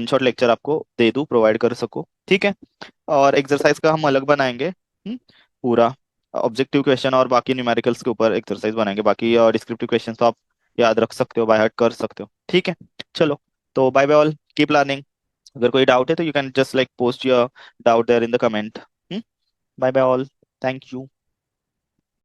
शॉट लेक्चर आपको दे दूं, प्रोवाइड कर सको। ठीक है। और एक्सरसाइज का हम अलग बनाएंगे, पूरा ऑब्जेक्टिव क्वेश्चन और बाकी न्यूमेरिकल्स के ऊपर एक्सरसाइज बनाएंगे। बाकी और डिस्क्रिप्टिव क्वेश्चन तो आप याद रख सकते हो, बाय हार्ट कर सकते हो। ठीक है। चलो, तो bye bye all, keep learning. अगर कोई डाउट है तो you can just post your doubt there in the comment. Bye bye all. Thank you.